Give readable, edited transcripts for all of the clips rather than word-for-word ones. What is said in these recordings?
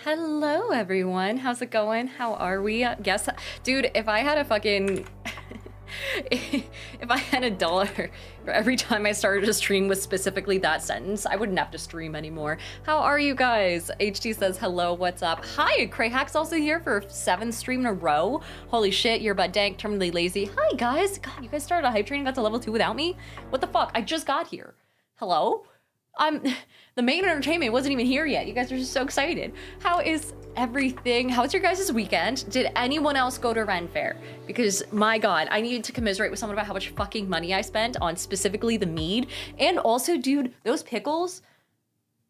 Hello, everyone. How's it going? How are we? Guess, dude, if I had a fucking... if I had $1 for every time I started a stream with specifically that sentence, I wouldn't have to stream anymore. How are you guys? HT says, hello, what's up? Hi, Crayhack's also here for 7th stream in a row. Holy shit, you're but dank, terminally lazy. Hi, guys. God, you guys started a hype train and got to level 2 without me? What the fuck? I just got here. Hello? The main entertainment wasn't even here yet. You guys are just so excited. How is everything? How was your guys' weekend? Did anyone else go to Ren Fair? Because my God, I needed to commiserate with someone about how much fucking money I spent on specifically the mead. And also, dude, those pickles,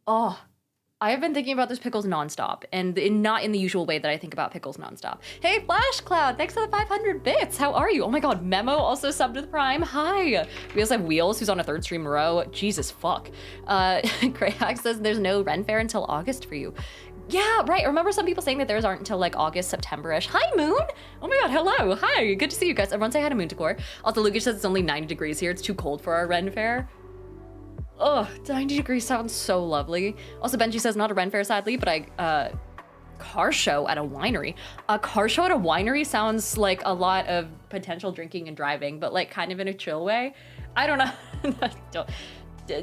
oh, I have been thinking about those pickles nonstop, and not in the usual way that I think about pickles nonstop. Hey, Flash Cloud, thanks for the 500 bits. How are you? Oh my God, Memo also subbed with Prime. Hi. We also have Wheels, who's on a 3rd stream in a row. Jesus fuck. Crayhack says there's no Ren Fair until August for you. Yeah, right. I remember some people saying that theirs aren't until like August, September-ish. Hi, Moon. Oh my God, hello. Hi, good to see you guys. Everyone say hi to Moon Decor. Also, Lucas says it's only 90 degrees here. It's too cold for our Ren Fair. Ugh, 90 degrees sounds so lovely. Also, Benji says not a Ren Fair, sadly, but car show at a winery. A car show at a winery sounds like a lot of potential drinking and driving, but like kind of in a chill way. I don't know.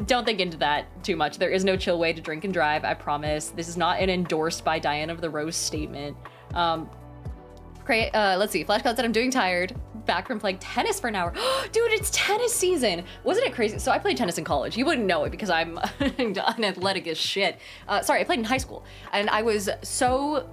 don't think into that too much. There is no chill way to drink and drive, I promise. This is not an endorsed by Diana of the Rose statement. Let's see. Flashcloud said, I'm doing tired. Back from playing tennis for an hour. Dude, it's tennis season. Wasn't it crazy? So I played tennis in college. You wouldn't know it because I'm unathletic as shit. Sorry, I played in high school. And I was so,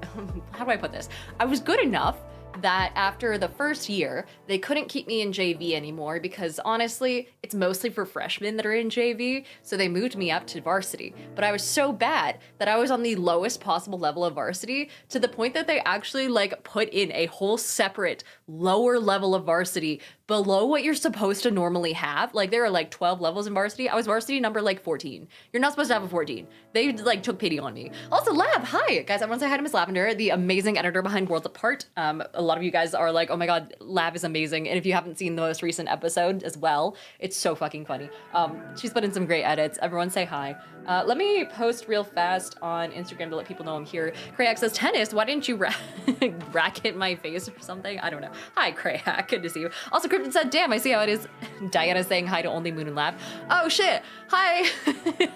how do I put this? I was good enough that after the first year, they couldn't keep me in JV anymore because honestly, it's mostly for freshmen that are in JV, so they moved me up to varsity. But I was so bad that I was on the lowest possible level of varsity to the point that they actually like put in a whole separate lower level of varsity below what you're supposed to normally have. Like there are like 12 levels in varsity. I was varsity number like 14. You're not supposed to have a 14. They like took pity on me. Also, Lab, hi guys. Everyone say hi to Miss Lavender, the amazing editor behind Worlds Apart. A lot of you guys are like, oh my god, Lab is amazing. And if you haven't seen the most recent episode as well, it's so fucking funny. She's put in some great edits. Everyone say hi. Let me post real fast on Instagram to let people know I'm here. Krayak says, tennis, why didn't you racket my face or something? I don't know. Hi, Krayak, good to see you. Also, Krypton said, damn, I see how it is. Diana's saying hi to only Moon and Lab. Oh, shit. Hi.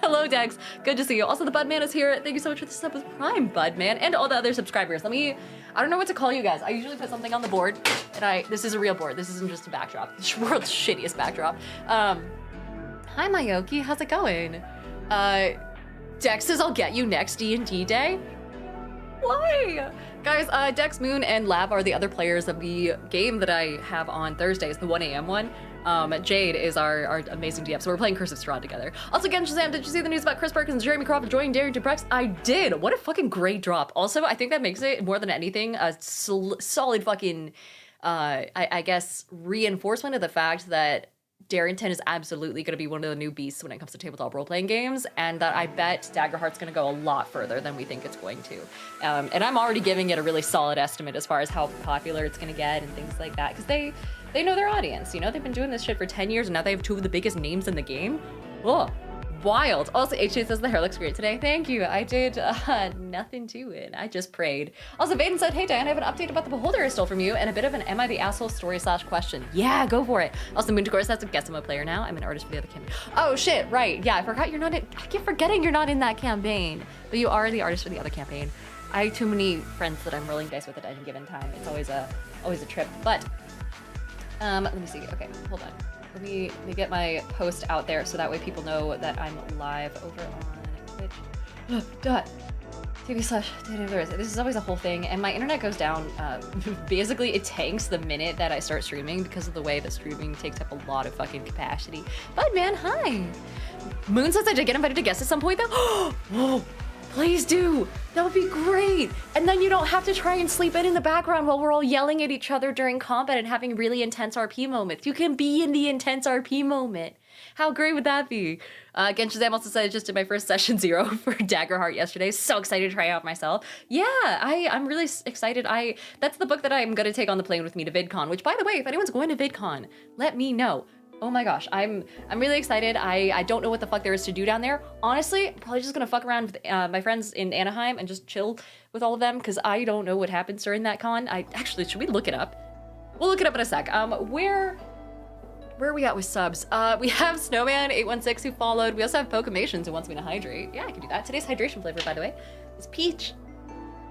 Hello, Dex. Good to see you. Also, the Budman is here. Thank you so much for the sub with Prime, Budman, and all the other subscribers. I don't know what to call you guys. I usually put something on the board, and this is a real board. This isn't just a backdrop. The world's shittiest backdrop. Hi, Mayoki. How's it going? Dex says I'll get you next D&D day. Why? Guys, Dex, Moon, and Lab are the other players of the game that I have on Thursdays, the 1 a.m. one. Jade is our amazing DM, so we're playing Curse of Strahd together. Also, again, Shazam, did you see the news about Chris Perkins and Jeremy Crawford joining Daring to Prex? I did. What a fucking great drop. Also, I think that makes it, more than anything, a solid fucking, I guess, reinforcement of the fact that Darrington is absolutely going to be one of the new beasts when it comes to tabletop role-playing games, and that I bet Daggerheart's going to go a lot further than we think it's going to. And I'm already giving it a really solid estimate as far as how popular it's going to get and things like that, because they know their audience, you know? They've been doing this shit for 10 years, and now they have 2 of the biggest names in the game. Oh, wild. Also, HJ says the hair looks great today. Thank you. I did nothing to it. I just prayed. Also, Vaden said, hey, Diana, I have an update about the beholder I stole from you and a bit of an am I the asshole story / question. Yeah, go for it. Also, Moon Decor says, guess I'm a player now. I'm an artist for the other campaign. Oh, shit, right. Yeah, I forgot you're not in, I keep forgetting you're not in that campaign, but you are the artist for the other campaign. I have too many friends that I'm rolling dice with at any given time. It's always a trip, but let me see. Okay, hold on. Let me get my post out there so that way people know that I'm live over on Twitch.tv/. This is always a whole thing, and my internet goes down. Basically, it tanks the minute that I start streaming because of the way that streaming takes up a lot of fucking capacity. But man, hi. Moon says I did get invited to guest at some point though. Whoa. Please do. That would be great. And then you don't have to try and sleep in the background while we're all yelling at each other during combat and having really intense RP moments. You can be in the intense RP moment. How great would that be? Again, Shazam also said I just did my first session 0 for Daggerheart yesterday. So excited to try out myself. Yeah, I'm really excited. That's the book that I'm going to take on the plane with me to VidCon, which, by the way, if anyone's going to VidCon, let me know. Oh my gosh, I'm really excited. I don't know what the fuck there is to do down there. Honestly, I'm probably just gonna fuck around with my friends in Anaheim and just chill with all of them because I don't know what happens during that con. Actually, should we look it up? We'll look it up in a sec. Where are we at with subs? We have Snowman816 who followed. We also have Pokemations who wants me to hydrate. Yeah, I can do that. Today's hydration flavor, by the way, is peach.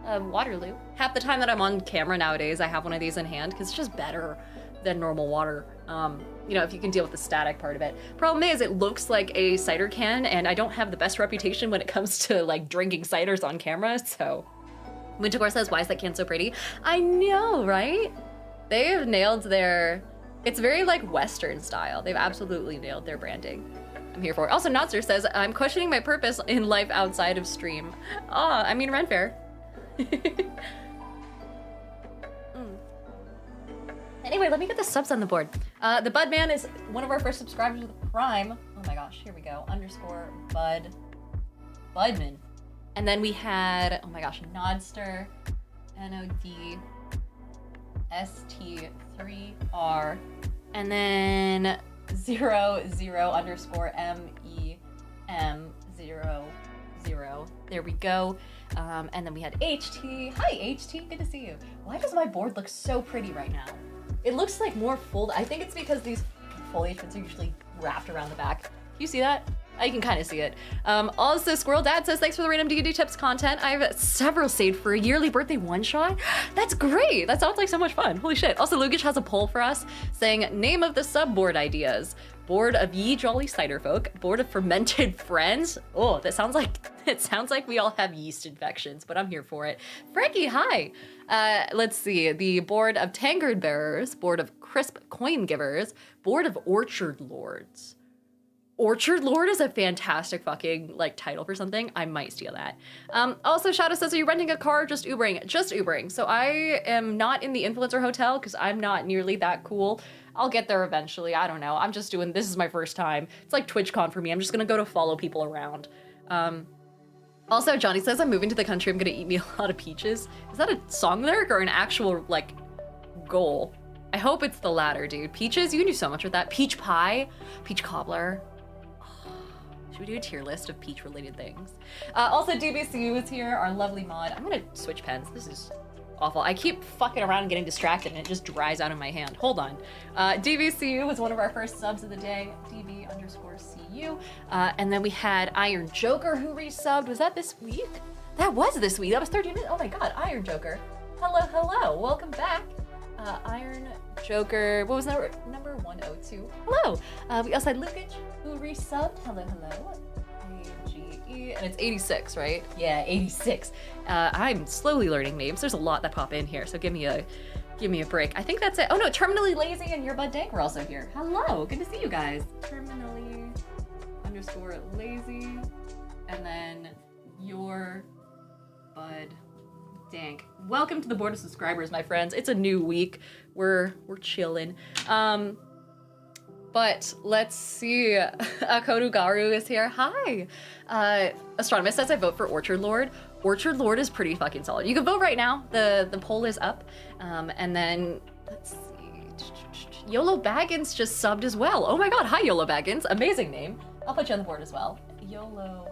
Waterloo. Half the time that I'm on camera nowadays, I have one of these in hand because it's just better than normal water. You know, if you can deal with the static part of it. Problem is, it looks like a cider can, and I don't have the best reputation when it comes to like drinking ciders on camera, so. Wintercore says, why is that can so pretty? I know, right? They have nailed their, it's very like Western style. They've absolutely nailed their branding. I'm here for it. Also, Notzer says, I'm questioning my purpose in life outside of stream. I mean, rent fair. Anyway, let me get the subs on the board. The Budman is one of our first subscribers with Prime. Oh my gosh, here we go. Budman. And then we had, oh my gosh, Nodster, NODST3R, and then 00_MEM00. There we go. And then we had HT. Hi, HT, good to see you. Why does my board look so pretty right now? It looks like more fold. I think it's because these foliage prints are usually wrapped around the back. You see that? I can kind of see it. Also, Squirrel Dad says, thanks for the random D&D tips content. I have several saved for a yearly birthday one-shot. That's great. That sounds like so much fun. Holy shit. Also, Lugic has a poll for us saying, name of the sub-board ideas. Board of Ye Jolly Cider Folk, Board of Fermented Friends. Oh, it sounds like we all have yeast infections, but I'm here for it. Frankie, hi. Let's see, the Board of Tankard Bearers, Board of Crisp Coin Givers, Board of Orchard Lords. Orchard Lord is a fantastic fucking like title for something. I might steal that. Also, Shadow says, are you renting a car or just Ubering? Just Ubering. So I am not in the influencer hotel because I'm not nearly that cool. I'll get there eventually. I don't know. I'm just doing, this is my first time. It's like TwitchCon for me. I'm just gonna go to follow people around. Also, Johnny says, I'm moving to the country. I'm gonna eat me a lot of peaches. Is that a song lyric or an actual like goal? I hope it's the latter, dude. Peaches, you can do so much with that. Peach pie, peach cobbler. Should we do a tier list of peach-related things? Also, DBCU is here, our lovely mod. I'm gonna switch pens. This is awful. I keep fucking around and getting distracted and it just dries out of my hand. Hold on. DBCU was one of our first subs of the day. DB_CU. And then we had Iron Joker who resubbed. Was that this week? That was this week. That was 30 minutes. Oh my god, Iron Joker. Hello, hello. Welcome back. Iron Joker, what was number 102? Hello. We also had Lukic, who resubbed. Hello, hello. AGE, and it's 86, right? Yeah, 86. I'm slowly learning names. There's a lot that pop in here, so give me a break. I think that's it. Oh no, Terminally Lazy and Your Bud Dank were also here. Hello, good to see you guys. Terminally_lazy, and then Your Bud Dank. Welcome to the board of subscribers, my friends. It's a new week. We're chilling. But let's see. Kodugaru is here. Hi. Astronomist says I vote for Orchard Lord. Orchard Lord is pretty fucking solid. You can vote right now. The poll is up. And then let's see. YOLO Baggins just subbed as well. Oh my god. Hi, YOLO Baggins. Amazing name. I'll put you on the board as well. YOLO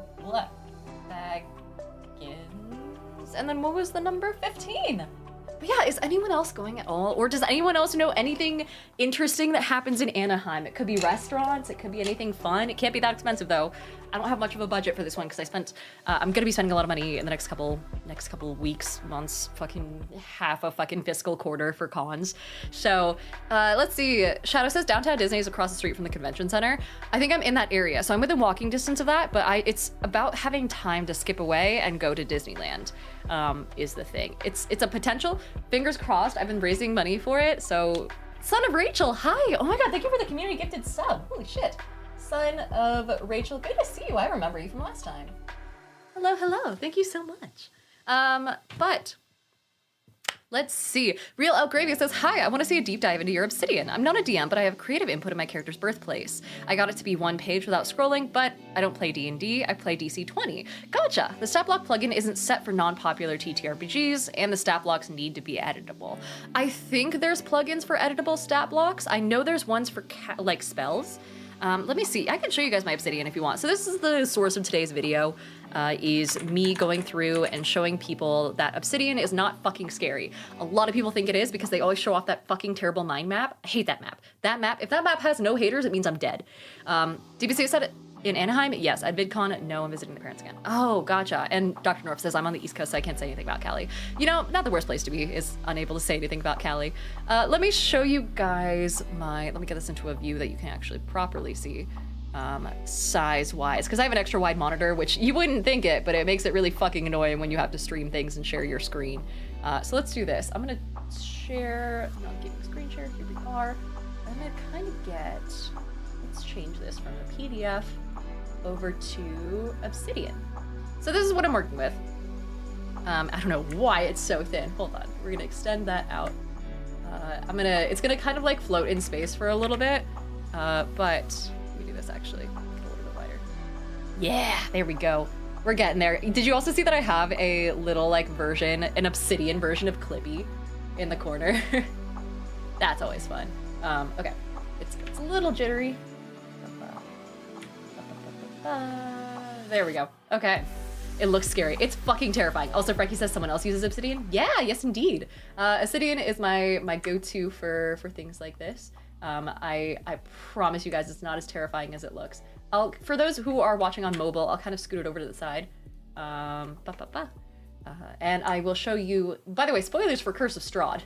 Baggins. And then what was the number? 15. But yeah, is anyone else going at all? Or does anyone else know anything interesting that happens in Anaheim? It could be restaurants, it could be anything fun. It can't be that expensive though. I don't have much of a budget for this one because I'm gonna be spending a lot of money in the next couple weeks, months, fucking half a fucking fiscal quarter for cons. So let's see. Shadow says downtown Disney is across the street from the convention center. I think I'm in that area, so I'm within walking distance of that, but it's about having time to skip away and go to Disneyland. Is the thing. It's a potential. Fingers crossed. I've been raising money for it. So, Son of Rachel, hi. Oh my god, thank you for the community gifted sub. Holy shit. Son of Rachel, good to see you. I remember you from last time. Hello, hello. Thank you so much. But let's see. Real Elgravia says, hi, I want to see a deep dive into your Obsidian. I'm not a DM, but I have creative input in my character's birthplace. I got it to be one page without scrolling, but I don't play D&D, I play DC-20. Gotcha! The stat block plugin isn't set for non-popular TTRPGs, and the stat blocks need to be editable. I think there's plugins for editable stat blocks. I know there's ones for like spells. Let me see. I can show you guys my Obsidian if you want. So this is the source of today's video, is me going through and showing people that Obsidian is not fucking scary. A lot of people think it is because they always show off that fucking terrible mind map. I hate that map. If that map has no haters, it means I'm dead. DBC said it. In Anaheim, yes. At VidCon, no, I'm visiting the parents again. Oh, gotcha. And Dr. North says I'm on the East Coast, so I can't say anything about Cali. You know, not the worst place to be, is unable to say anything about Cali. Let me show you guys let me get this into a view that you can actually properly see size-wise, because I have an extra wide monitor, which you wouldn't think it, but it makes it really fucking annoying when you have to stream things and share your screen. So let's do this. I'm gonna share, I'm not giving screen share, here we are. I'm gonna kind of let's change this from the PDF over to Obsidian. So this is what I'm working with. I don't know why it's so thin. Hold on, we're gonna extend that out. It's gonna kind of like float in space for a little bit, but let me do this actually, get a little bit wider. Yeah, there we go. We're getting there. Did you also see that I have a little like version, an Obsidian version of Clippy in the corner? That's always fun. Okay, it's a little jittery. There we go. Okay. It looks scary. It's fucking terrifying. Also, Frankie says someone else uses Obsidian. Yeah, yes indeed. Obsidian is my go-to for things like this. I promise you guys it's not as terrifying as it looks. For those who are watching on mobile, I'll kind of scoot it over to the side. And I will show you, by the way, spoilers for Curse of Strahd,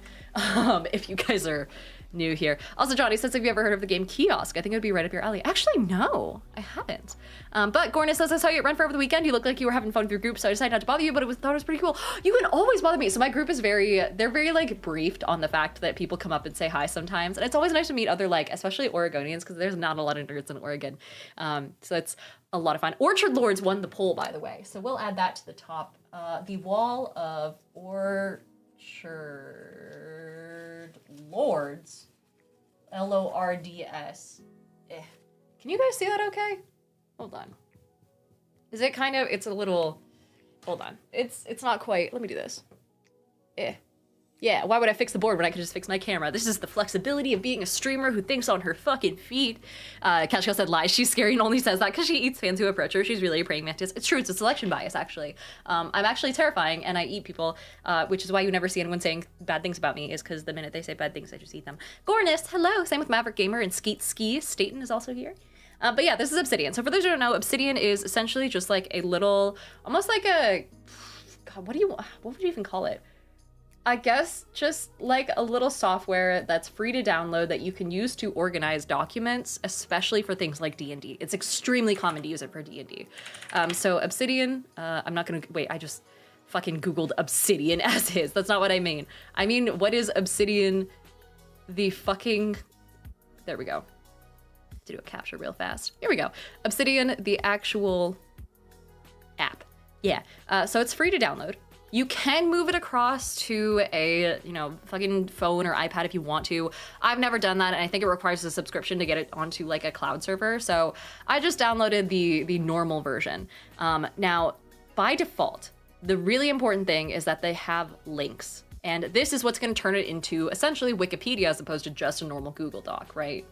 if you guys are new here. Also, Johnny says, have you ever heard of the game Kiosk? I think it would be right up your alley. Actually, no, I haven't. But Gornis says, I saw you at Run For over the weekend. You look like you were having fun with your group, so I decided not to bother you, but thought it was pretty cool. You can always bother me. So my group is they're very like briefed on the fact that people come up and say hi sometimes. And it's always nice to meet other, like, especially Oregonians, because there's not a lot of nerds in Oregon. So it's a lot of fun. Orchard Lords won the poll, by the way. So we'll add that to the top. The Wall of Orchard Lords. Lords. Can you guys see that okay? Hold on. Is it kind of, it's a little, hold on. It's not quite, let me do this. Yeah, why would I fix the board when I could just fix my camera? This is the flexibility of being a streamer who thinks on her fucking feet. Kashko said lies. She's scary and only says that because she eats fans who approach her. She's really a praying mantis. It's true, it's a selection bias, actually. I'm actually terrifying and I eat people, which is why you never see anyone saying bad things about me, is because the minute they say bad things, I just eat them. Gornis, hello. Same with Maverick Gaymer and Skeet Ski. Staten is also here. But yeah, this is Obsidian. So for those who don't know, Obsidian is essentially just like a little, almost like a, God, what would you even call it? I guess just like a little software that's free to download that you can use to organize documents, especially for things like D&D. It's extremely common to use it for D&D. So Obsidian, I'm not gonna, wait, I just fucking Googled Obsidian as is. That's not what I mean. I mean, what is Obsidian the fucking, there we go. To do a capture real fast. Here we go. Obsidian, the actual app. Yeah, so it's free to download. You can move it across to a, fucking phone or iPad if you want to. I've never done that, and I think it requires a subscription to get it onto like a cloud server. So I just downloaded the normal version. Now, by default, the really important thing is that they have links. And this is what's going to turn it into essentially Wikipedia as opposed to just a normal Google Doc, right?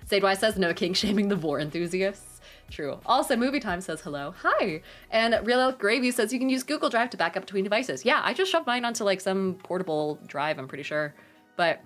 Sadewise says, no king shaming the vor enthusiasts. True. Also, Movie Time says hello. Hi. And Real Elk Gravy says you can use Google Drive to back up between devices. Yeah, I just shoved mine onto like some portable drive, I'm pretty sure. But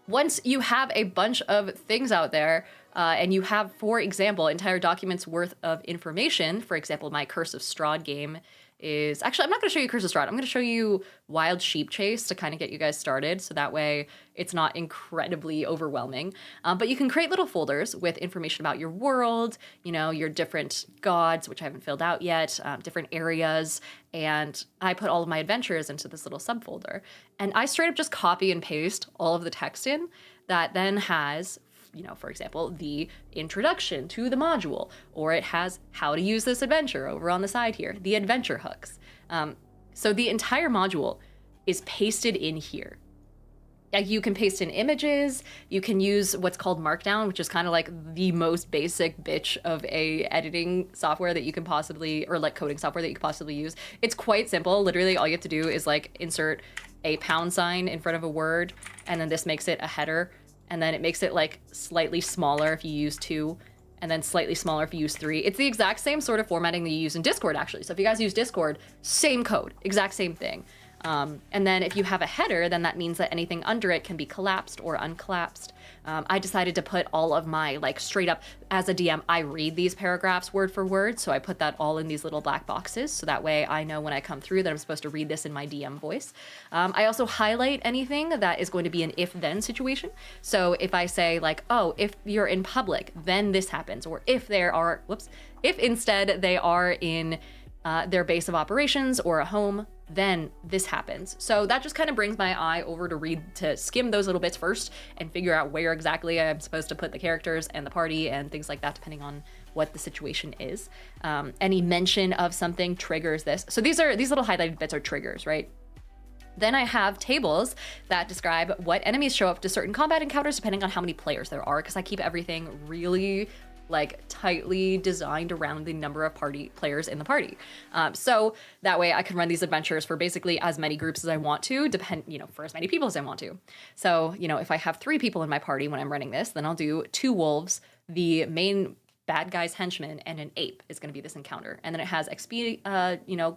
once you have a bunch of things out there, and you have, for example, entire documents worth of information, for example, my Curse of Strahd game is, actually, I'm not going to show you Curse of Strahd. I'm going to show you Wild Sheep Chase to kind of get you guys started, so that way it's not incredibly overwhelming. But you can create little folders with information about your world, your different gods, which I haven't filled out yet, different areas, and I put all of my adventures into this little subfolder. And I straight up just copy and paste all of the text in that then has, for example, the introduction to the module, or it has how to use this adventure over on the side here, the adventure hooks. So the entire module is pasted in here. You can paste in images, you can use what's called Markdown, which is kind of like the most basic bitch of a editing software that you can possibly, or like coding software that you could possibly use. It's quite simple. Literally all you have to do is like insert a pound sign in front of a word, and then this makes it a header. And then it makes it like slightly smaller if you use 2, and then slightly smaller if you use 3. It's the exact same sort of formatting that you use in Discord, actually. So if you guys use Discord, same code, exact same thing. And then if you have a header, then that means that anything under it can be collapsed or uncollapsed. I decided to put all of my, like, straight up, as a DM, I read these paragraphs word for word, so I put that all in these little black boxes, so that way I know when I come through that I'm supposed to read this in my DM voice. I also highlight anything that is going to be an if-then situation. So if I say, like, oh, if you're in public, then this happens, or if there are, if instead they are in their base of operations or a home, then this happens. So that just kind of brings my eye over to skim those little bits first and figure out where exactly I'm supposed to put the characters and the party and things like that, depending on what the situation is. Any mention of something triggers this. So these little highlighted bits are triggers, right? Then I have tables that describe what enemies show up to certain combat encounters depending on how many players there are, because I keep everything really like tightly designed around the number of party players in the party. So that way I can run these adventures for basically as many groups as I want to, for as many people as I want to. So, if I have 3 people in my party when I'm running this, then I'll do 2 wolves, the main bad guy's henchman, and an ape is going to be this encounter. And then it has XP,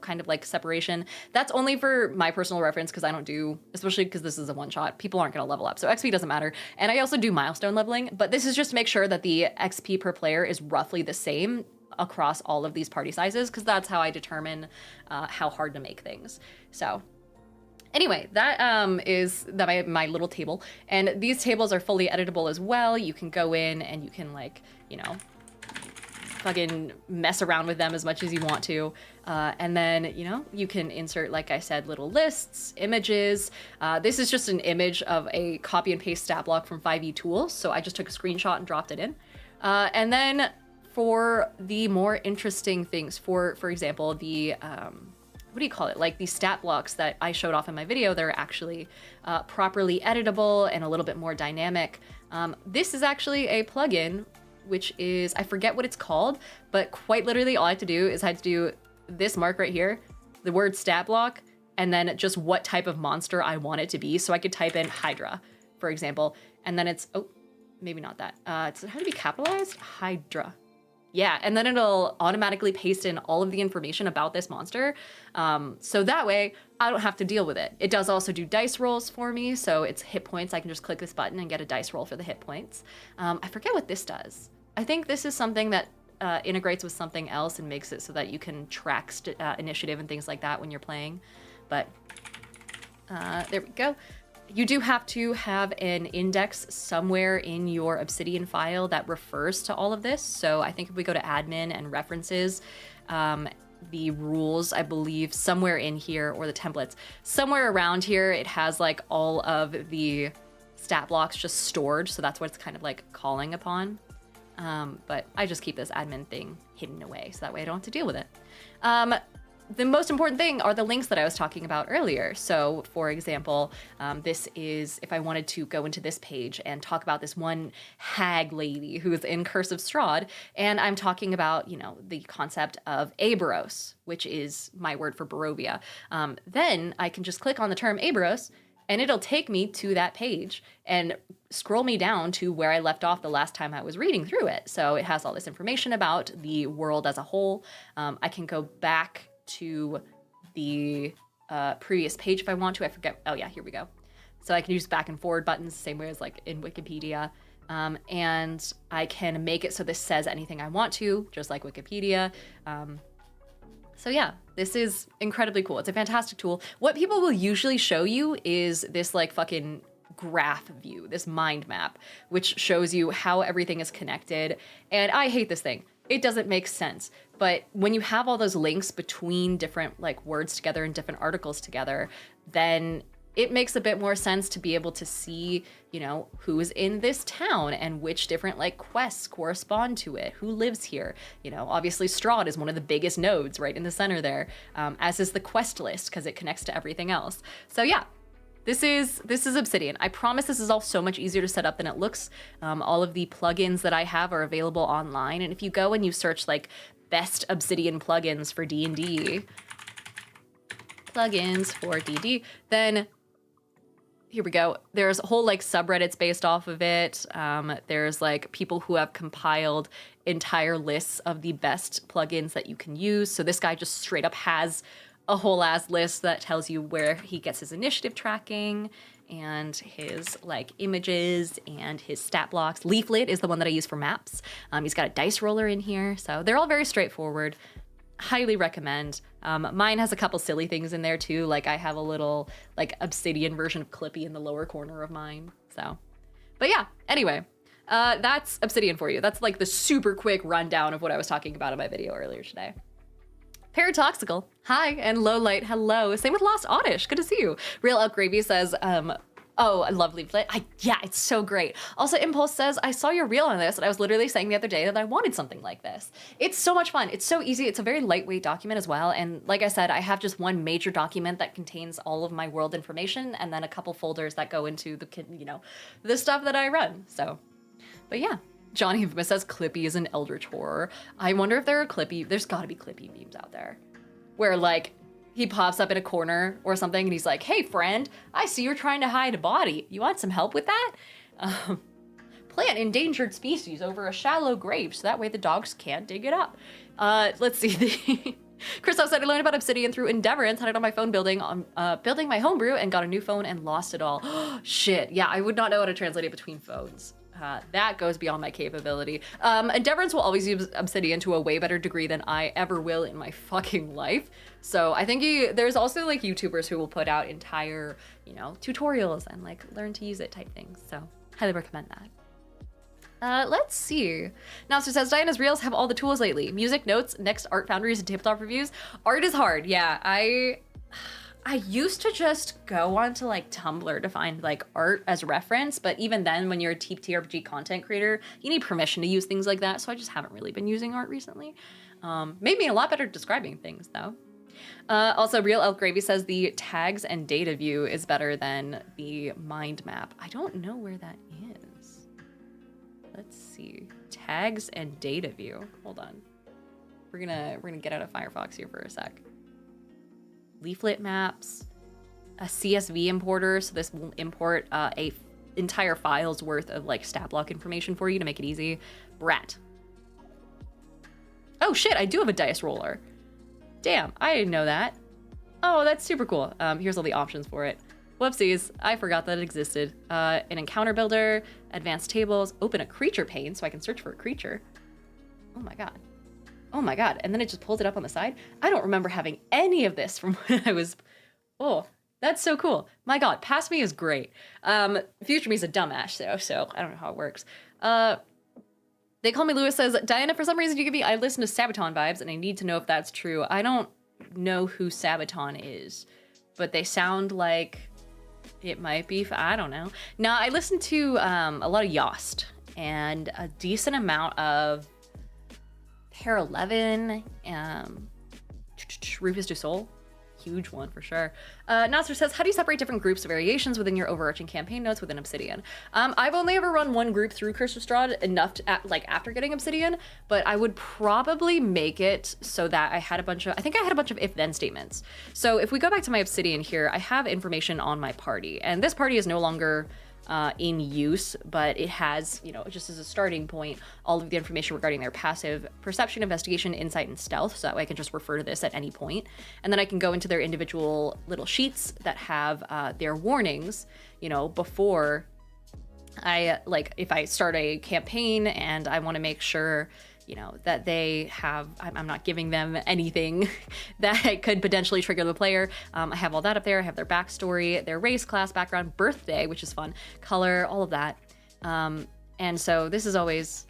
kind of like separation. That's only for my personal reference because I don't do, especially because this is a one-shot, people aren't going to level up. So XP doesn't matter. And I also do milestone leveling, but this is just to make sure that the XP per player is roughly the same across all of these party sizes, because that's how I determine how hard to make things. So anyway, that is my little table. And these tables are fully editable as well. You can go in and you can fucking mess around with them as much as you want to. And then, you can insert, like I said, little lists, images. This is just an image of a copy and paste stat block from 5e tools. So I just took a screenshot and dropped it in. And then for the more interesting things, for example, the, what do you call it? Like these stat blocks that I showed off in my video, they're actually properly editable and a little bit more dynamic. This is actually a plugin, which is, I forget what it's called, but quite literally all I had to do is I had to do this mark right here, the word stat block, and then just what type of monster I want it to be. So I could type in Hydra, for example, and then it's, oh, maybe not that. Does it have to be capitalized? Hydra. Yeah, and then it'll automatically paste in all of the information about this monster. So that way, I don't have to deal with it. It does also do dice rolls for me, so it's hit points. I can just click this button and get a dice roll for the hit points. I forget what this does. I think this is something that integrates with something else and makes it so that you can track initiative and things like that when you're playing. But there we go. You do have to have an index somewhere in your Obsidian file that refers to all of this. So I think if we go to admin and references, the rules, I believe somewhere in here, or the templates, somewhere around here, it has like all of the stat blocks just stored. So that's what it's kind of like calling upon. But I just keep this admin thing hidden away so that way I don't have to deal with it. The most important thing are the links that I was talking about earlier. So for example, this is if I wanted to go into this page and talk about this one hag lady who is in Curse of Strahd, and I'm talking about, the concept of Aberos, which is my word for Barovia. Then I can just click on the term Aberos and it'll take me to that page and scroll me down to where I left off the last time I was reading through it. So it has all this information about the world as a whole. I can go back to the previous page if I want to. I forget. Oh yeah, here we go. So I can use back and forward buttons, same way as like in Wikipedia. And I can make it so this says anything I want to, just like Wikipedia. So yeah, this is incredibly cool. It's a fantastic tool. What people will usually show you is this like fucking graph view, this mind map, which shows you how everything is connected. And I hate this thing. It doesn't make sense. But when you have all those links between different like words together and different articles together, then it makes a bit more sense to be able to see, who is in this town and which different like quests correspond to it, who lives here. Obviously Strahd is one of the biggest nodes right in the center there, as is the quest list because it connects to everything else. So yeah, this is Obsidian. I promise this is all so much easier to set up than it looks. All of the plugins that I have are available online. And if you go and you search like best Obsidian plugins for D&D, then here we go. There's whole like subreddits based off of it. There's like people who have compiled entire lists of the best plugins that you can use. So this guy just straight up has a whole ass list that tells you where he gets his initiative tracking and his like images and his stat blocks. Leaflet is the one that I use for maps. He's got a dice roller in here. So they're all very straightforward. Highly recommend. Mine has a couple silly things in there too. Like I have a little like Obsidian version of Clippy in the lower corner of mine. So, but yeah, anyway, that's Obsidian for you. That's like the super quick rundown of what I was talking about in my video earlier today. Paradoxical, hi, and Lowlight, hello. Same with Lost Oddish, good to see you. Real Elk Gravy says, oh, I love Leaflet. Yeah, it's so great. Also, Impulse says, I saw your reel on this, and I was literally saying the other day that I wanted something like this. It's so much fun. It's so easy. It's a very lightweight document as well. And like I said, I have just one major document that contains all of my world information, and then a couple folders that go into the, the stuff that I run. So, but yeah. Johnny Infamous says Clippy is an eldritch horror. I wonder if there are there's gotta be Clippy memes out there. Where like, he pops up in a corner or something and he's like, hey friend, I see you're trying to hide a body. You want some help with that? Plant endangered species over a shallow grave, so that way the dogs can't dig it up. Let's see. Christoph said, I learned about Obsidian through Endeavor and had it on my phone building my homebrew and got a new phone and lost it all. Shit, yeah, I would not know how to translate it between phones. That goes beyond my capability. Endeavorance will always use Obsidian to a way better degree than I ever will in my fucking life. So I think there's also like YouTubers who will put out entire, you know, tutorials and like learn to use it type things. So highly recommend that. Let's see. Naster says, Diana's Reels have all the tools lately. Music, notes, next art foundries, and tabletop reviews. Art is hard, yeah. I used to just go onto like Tumblr to find like art as reference, but even then when you're a TRPG content creator, you need permission to use things like that, so I just haven't really been using art recently. Made me a lot better at describing things though. Also, Real Elk Gravy says the tags and data view is better than the mind map. I don't know where that is. Let's see. Tags and data view. Hold on. We're gonna get out of Firefox here for a sec. Leaflet maps, a CSV importer, so this will import a entire file's worth of like stat block information for you to make it easy. Brat. Oh shit, I do have a dice roller. Damn, I didn't know that. Oh, that's super cool. Here's all the options for it. Whoopsies, I forgot that it existed. An encounter builder, advanced tables, open a creature pane so I can search for a creature. Oh my god. Oh my god, and then it just pulls it up on the side? I don't remember having any of this from when I was... Oh, that's so cool. My god, Past Me is great. Future Me is a dumbass though, so I don't know how it works. They Call Me Lewis says, Diana, for some reason you give me I listen to Sabaton vibes and I need to know if that's true. I don't know who Sabaton is, but they sound like it might be, I don't know. Now, I listen to a lot of Yost and a decent amount of Pair 11, Rufus du Sol, huge one for sure. Nasser says, how do you separate different groups of variations within your overarching campaign notes within Obsidian? I've only ever run one group through Curse of Strahd enough to, like after getting Obsidian, but I would probably make it so that I had a bunch of, I think I had a bunch of if-then statements. So if we go back to my Obsidian here, I have information on my party, and this party is no longer in use, but it has, you know, just as a starting point, all of the information regarding their passive perception, investigation, insight, and stealth, so that way I can just refer to this at any point. And then I can go into their individual little sheets that have their warnings, you know, before I, like, if I start a campaign and I want to make sure, you know, that they have, I'm not giving them anything that could potentially trigger the player. I have all that up there. I have their backstory, their race, class, background, birthday, which is fun, color, all of that. And so this is always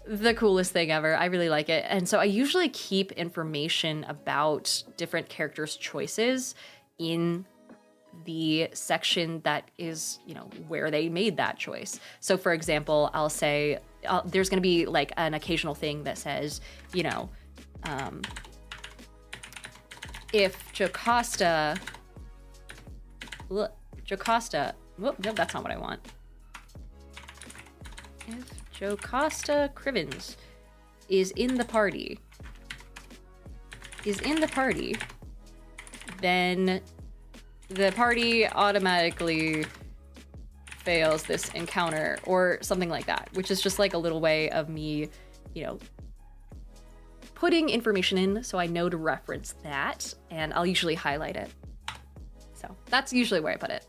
the coolest thing ever. I really like it. And so I usually keep information about different characters' choices in the section that is, you know, where they made that choice. So for example, I'll say, there's going to be like an occasional thing that says, you know, if Jocasta, whoop, no, that's not what I want. If Jocasta Crivens is in the party, then the party automatically fails this encounter or something like that, which is just like a little way of me, you know, putting information in so I know to reference that, and I'll usually highlight it. So that's usually where I put it.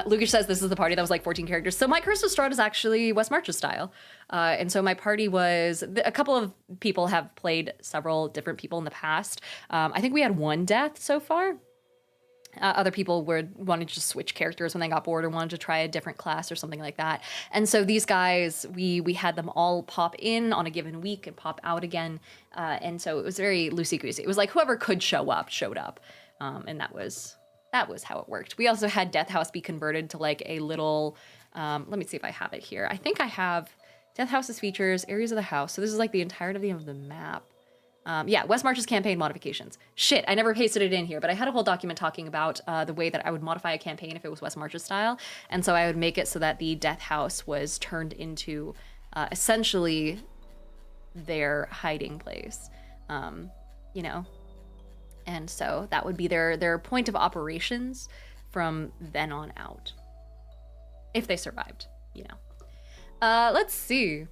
Lucas says this is the party that was like 14 characters. So my Curse of Strahd is actually West March's style. And so my party was, a couple of people have played several different people in the past. I think we had one death so far. Other people wanted to just switch characters when they got bored or wanted to try a different class or something like that. And so these guys, we had them all pop in on a given week and pop out again. And so it was very loosey-goosey. It was like whoever could show up, showed up. And that was how it worked. We also had Death House be converted to like a little, let me see if I have it here. I think I have Death House's features, areas of the house. So this is like the entirety of the map. Yeah, West March's campaign modifications. Shit, I never pasted it in here, but I had a whole document talking about the way that I would modify a campaign if it was West March's style. And so I would make it so that the Death House was turned into essentially their hiding place, you know? And so that would be their point of operations from then on out. If they survived, you know. Let's see.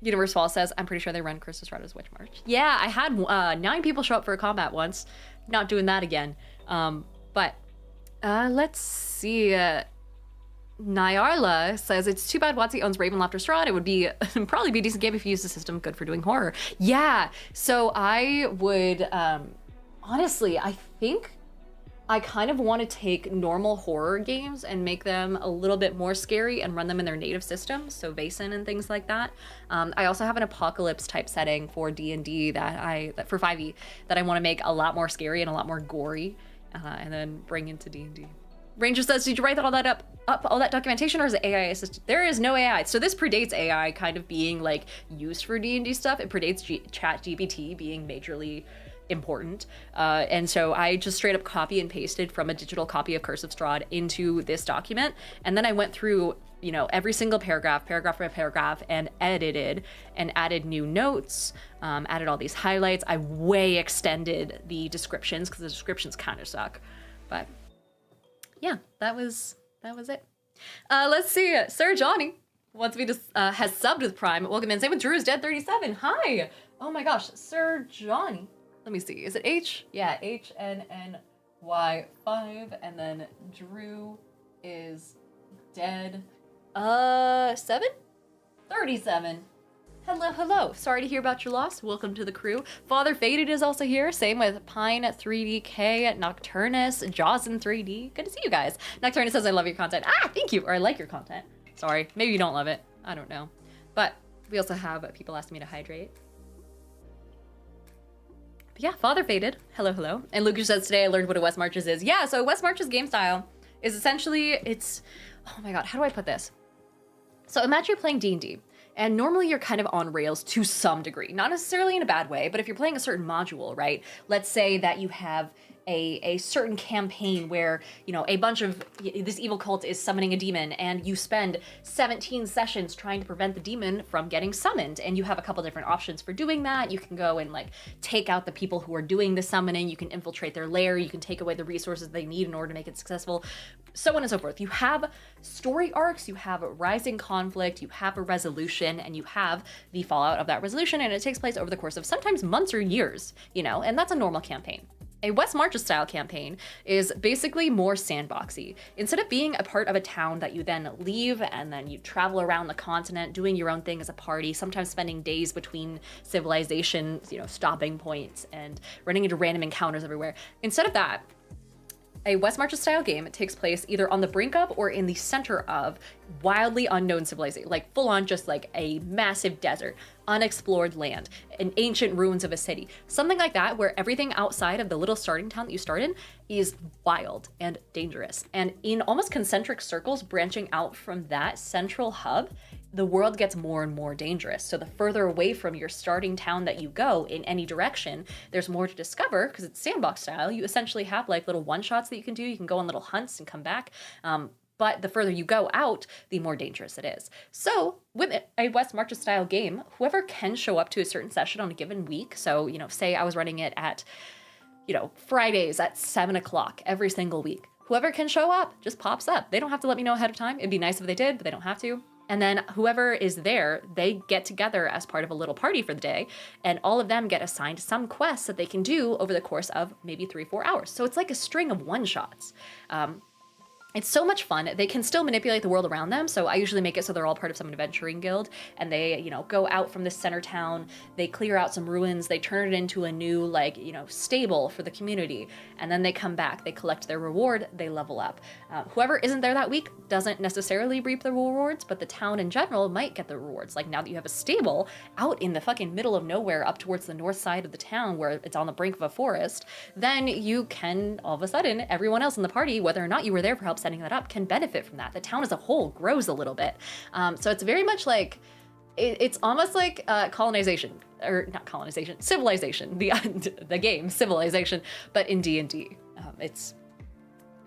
Universe Fall says, I'm pretty sure they run Curse of Strahd as Witch March. Yeah, I had 9 people show up for a combat once. Not doing that again. But let's see. Nyarla says, it's too bad WotC owns Ravenloft or Strahd. It would be probably be a decent game if you used the system good for doing horror. Yeah, so I would, honestly, I think I kind of want to take normal horror games and make them a little bit more scary and run them in their native systems, so Vaesen and things like that. I also have an apocalypse type setting for D&D that for 5e that I want to make a lot more scary and a lot more gory, and then bring into D&D. Ranger says, did you write all that up all that documentation, or is it AI assisted? There is no AI. So this predates AI kind of being like used for D&D stuff. It predates ChatGPT being majorly important. And so I just straight up copy and pasted from a digital copy of Curse of Strahd into this document. And then I went through, you know, every single paragraph by paragraph, and edited and added new notes, added all these highlights. I way extended the descriptions because the descriptions kind of suck. But yeah, that was it. Let's see. Sir Johnny wants me to has subbed with Prime. Welcome in. Same with Drew is Dead 37. Hi. Oh my gosh, Sir Johnny. Let me see. Is it H? Yeah, HNNY5, and then Drew is Dead 7? 37. Hello. Sorry to hear about your loss. Welcome to the crew. Father Faded is also here. Same with Pine 3DK, Nocturnus, Jaws in 3D. Good to see you guys. Nocturnus says, I love your content. Thank you. Or I like your content. Sorry. Maybe you don't love it. I don't know. But we also have people asking me to hydrate. But yeah, Father Faded. Hello. And Lucas says, today I learned what a West Marches is. Yeah, so West Marches game style is essentially, oh my god, how do I put this? So imagine you're playing D&D. And normally you're kind of on rails to some degree, not necessarily in a bad way, but if you're playing a certain module, right? Let's say that you have a certain campaign where, you know, a bunch of this evil cult is summoning a demon, and you spend 17 sessions trying to prevent the demon from getting summoned, and you have a couple different options for doing that. You can go and like take out the people who are doing the summoning, you can infiltrate their lair, you can take away the resources they need in order to make it successful, so on and so forth. You have story arcs, you have a rising conflict, you have a resolution, and you have the fallout of that resolution, and it takes place over the course of sometimes months or years, you know, and that's a normal campaign. A West Marches style campaign is basically more sandboxy. Instead of being a part of a town that you then leave and then you travel around the continent doing your own thing as a party, sometimes spending days between civilizations, you know, stopping points and running into random encounters everywhere. Instead of that, a West Marches style game takes place either on the brink of or in the center of wildly unknown civilization, like full on just like a massive desert, unexplored land, and ancient ruins of a city. Something like that where everything outside of the little starting town that you start in is wild and dangerous. And in almost concentric circles branching out from that central hub, the world gets more and more dangerous. So the further away from your starting town that you go in any direction, there's more to discover because it's sandbox style. You essentially have like little one-shots that you can do. You can go on little hunts and come back. But the further you go out, the more dangerous it is. So with a West Marches style game, whoever can show up to a certain session on a given week, so, you know, say I was running it at, you know, Fridays at 7 o'clock every single week. Whoever can show up just pops up. They don't have to let me know ahead of time. It'd be nice if they did, but they don't have to. And then whoever is there, they get together as part of a little party for the day, and all of them get assigned some quests that they can do over the course of maybe 3-4 hours. So it's like a string of one-shots. It's so much fun. They can still manipulate the world around them. So I usually make it so they're all part of some adventuring guild, and they, you know, go out from the center town, they clear out some ruins, they turn it into a new, like, you know, stable for the community. And then they come back, they collect their reward, they level up. Whoever isn't there that week doesn't necessarily reap the rewards, but the town in general might get the rewards. Like now that you have a stable out in the fucking middle of nowhere up towards the north side of the town where it's on the brink of a forest, then you can, all of a sudden, everyone else in the party, whether or not you were there for help setting that up, can benefit from that. The town as a whole grows a little bit. So it's very much like, it's almost like colonization, or not colonization, civilization, the game Civilization, but in D&D. It's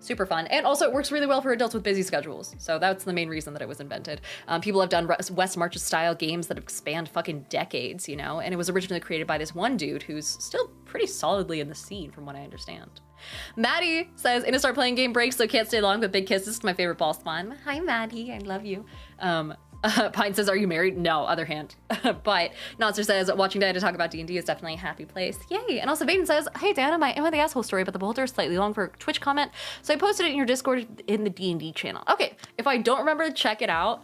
super fun. And also it works really well for adults with busy schedules. So that's the main reason that it was invented. People have done West Marches style games that have spanned fucking decades, you know, and it was originally created by this one dude who's still pretty solidly in the scene from what I understand. Maddie says, in a start playing game breaks, so can't stay long, but big kisses to my favorite ball spawn. Hi, Maddie, I love you. Pine says, are you married? No, other hand. But Notzer says, watching Diana talk about D&D is definitely a happy place. Yay. And also Vaden says, hey Diana, my Emma the Asshole story about the beholder is slightly long for a Twitch comment, so I posted it in your Discord in the D&D channel. Okay, if I don't remember to check it out,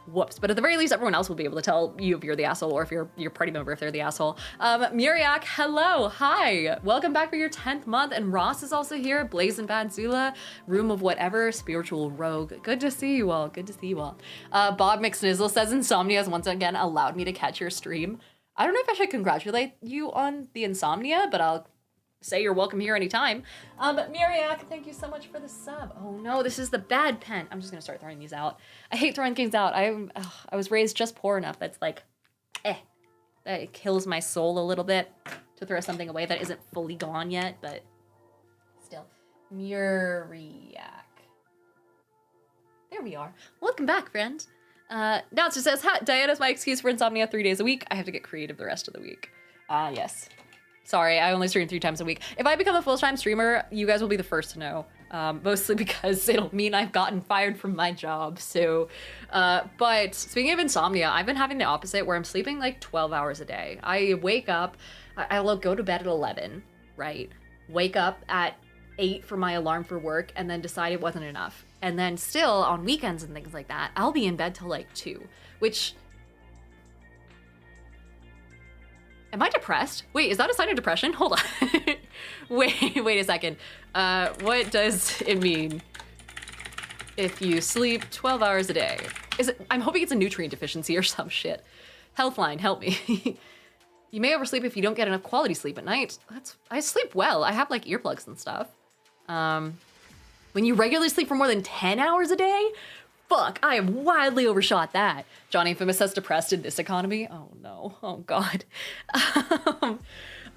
whoops. But at the very least, everyone else will be able to tell you if you're the asshole or if you're your party member if they're the asshole. Muriak, hello, hi. Welcome back for your 10th month. And Ross is also here. Blazing Bad Zula, Room of Whatever, Spiritual Rogue. Good to see you all. Good to see you all. Bob McSnizzle says Insomnia has once again allowed me to catch your stream. I don't know if I should congratulate you on the insomnia, but I'll say you're welcome here anytime. Miriak, thank you so much for the sub. Oh no, this is the bad pen. I'm just gonna start throwing these out. I hate throwing things out. I was raised just poor enough that's like, that it kills my soul a little bit to throw something away that isn't fully gone yet, but still. Muriak. There we are. Welcome back, friend. Now it just says, Diana's my excuse for insomnia 3 days a week. I have to get creative the rest of the week. Yes. Sorry, I only stream 3 times a week. If I become a full-time streamer, you guys will be the first to know. Mostly because it'll mean I've gotten fired from my job. So, but speaking of insomnia, I've been having the opposite where I'm sleeping like 12 hours a day. I wake up, I'll go to bed at 11, right? Wake up at 8 for my alarm for work and then decide it wasn't enough. And then still on weekends and things like that, I'll be in bed till like 2, which... Am I depressed? Wait, is that a sign of depression? Hold on. wait a second. What does it mean if you sleep 12 hours a day? I'm hoping it's a nutrient deficiency or some shit. Healthline, help me. You may oversleep if you don't get enough quality sleep at night. I sleep well. I have like earplugs and stuff. When you regularly sleep for more than 10 hours a day? Fuck, I have wildly overshot that. Johnny Infamous says depressed in this economy. Oh no, oh God.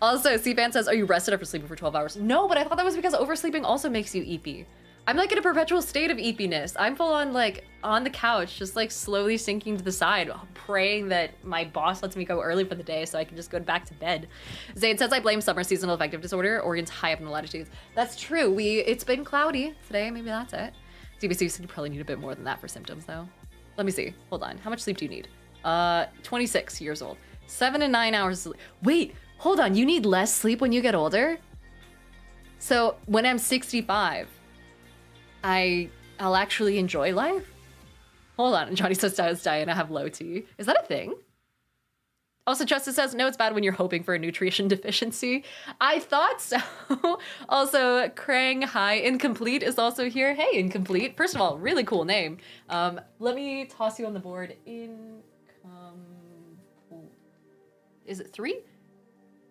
Also, C-Fan says, are you rested after sleeping for 12 hours? No, but I thought that was because oversleeping also makes you eepy. I'm like in a perpetual state of eepiness. I'm full on like on the couch, just like slowly sinking to the side, praying that my boss lets me go early for the day so I can just go back to bed. Zayn says, I blame summer seasonal affective disorder. Oregon's high up in the latitudes. That's true. It's been cloudy today. Maybe that's it. CBC said you probably need a bit more than that for symptoms though. Let me see, hold on. How much sleep do you need? 26 years old. 7 to 9 hours of sleep. Wait, hold on, you need less sleep when you get older? So when I'm 65, I'll actually enjoy life? Hold on, Johnny says, does Diana have low T? Is that a thing? Also, Justice says, no, it's bad when you're hoping for a nutrition deficiency. I thought so. Also, Krang, hi, Incomplete is also here. Hey, Incomplete. First of all, really cool name. Let me toss you on the board. Is it 3?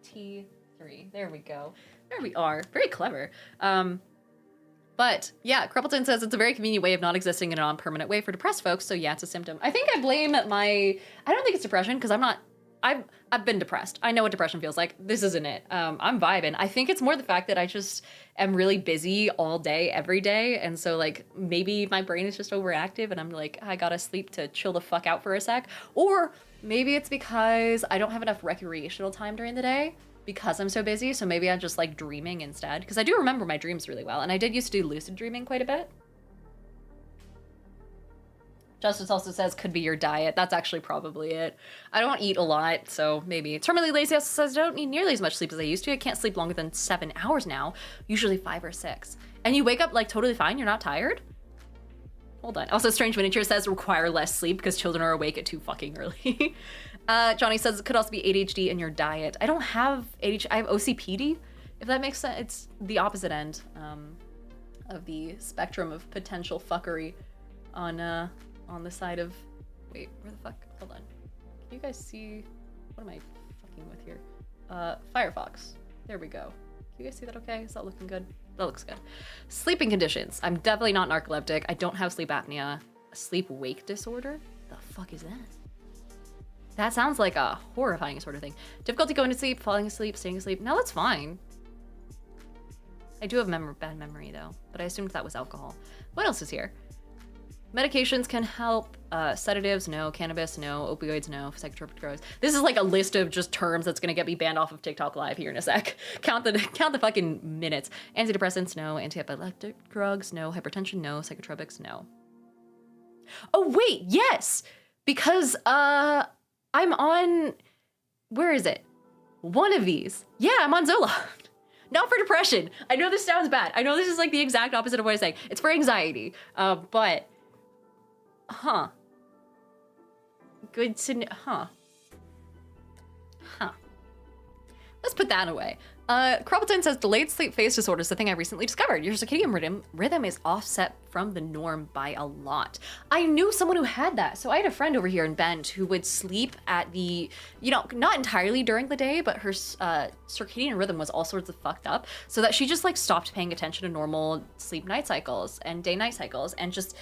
T3. There we go. There we are. Very clever. But yeah, Cruppleton says it's a very convenient way of not existing in a non-permanent way for depressed folks. So yeah, it's a symptom. I think I blame I don't think it's depression because I've been depressed. I know what depression feels like. This isn't it. I'm vibing. I think it's more the fact that I just am really busy all day, every day. And so like maybe my brain is just overactive and I'm like, I gotta sleep to chill the fuck out for a sec. Or maybe it's because I don't have enough recreational time during the day because I'm so busy. So maybe I'm just like dreaming instead. Because I do remember my dreams really well. And I did used to do lucid dreaming quite a bit. Justice also says could be your diet. That's actually probably it. I don't eat a lot, so maybe. Terminally Lazy also says I don't need nearly as much sleep as I used to. I can't sleep longer than 7 hours now, usually 5 or 6. And you wake up like totally fine, you're not tired? Hold on. Also, Strange Miniature says require less sleep because children are awake at too fucking early. Johnny says it could also be ADHD in your diet. I don't have ADHD, I have OCPD, if that makes sense. It's the opposite end of the spectrum of potential fuckery on the side of, wait, where the fuck, hold on. Can you guys see, what am I fucking with here? Firefox, there we go. Can you guys see that okay? Is that looking good? That looks good. Sleeping conditions. I'm definitely not narcoleptic. I don't have sleep apnea. Sleep-wake disorder? The fuck is that? That sounds like a horrifying sort of thing. Difficulty going to sleep, falling asleep, staying asleep. No, that's fine. I do have bad memory though, but I assumed that was alcohol. What else is here? Medications can help. Sedatives, no. Cannabis, no. Opioids, no. Psychotropic drugs. This is like a list of just terms that's gonna get me banned off of TikTok Live here in a sec. Count the fucking minutes. Antidepressants, no. Antiepileptic drugs, no. Hypertension, no. Psychotropics, no. Oh, wait, yes! Because, I'm on, where is it? One of these. Yeah, I'm on Zoloft. Not for depression. I know this sounds bad. I know this is like the exact opposite of what I'm saying. It's for anxiety. But, huh. Good to know, huh. Let's put that away. Crumpleton says, delayed sleep phase disorder is the thing I recently discovered. Your circadian rhythm is offset from the norm by a lot. I knew someone who had that. So I had a friend over here in Bend who would sleep at the, you know, not entirely during the day, but her circadian rhythm was all sorts of fucked up, so that she just like stopped paying attention to normal sleep night cycles and day night cycles and just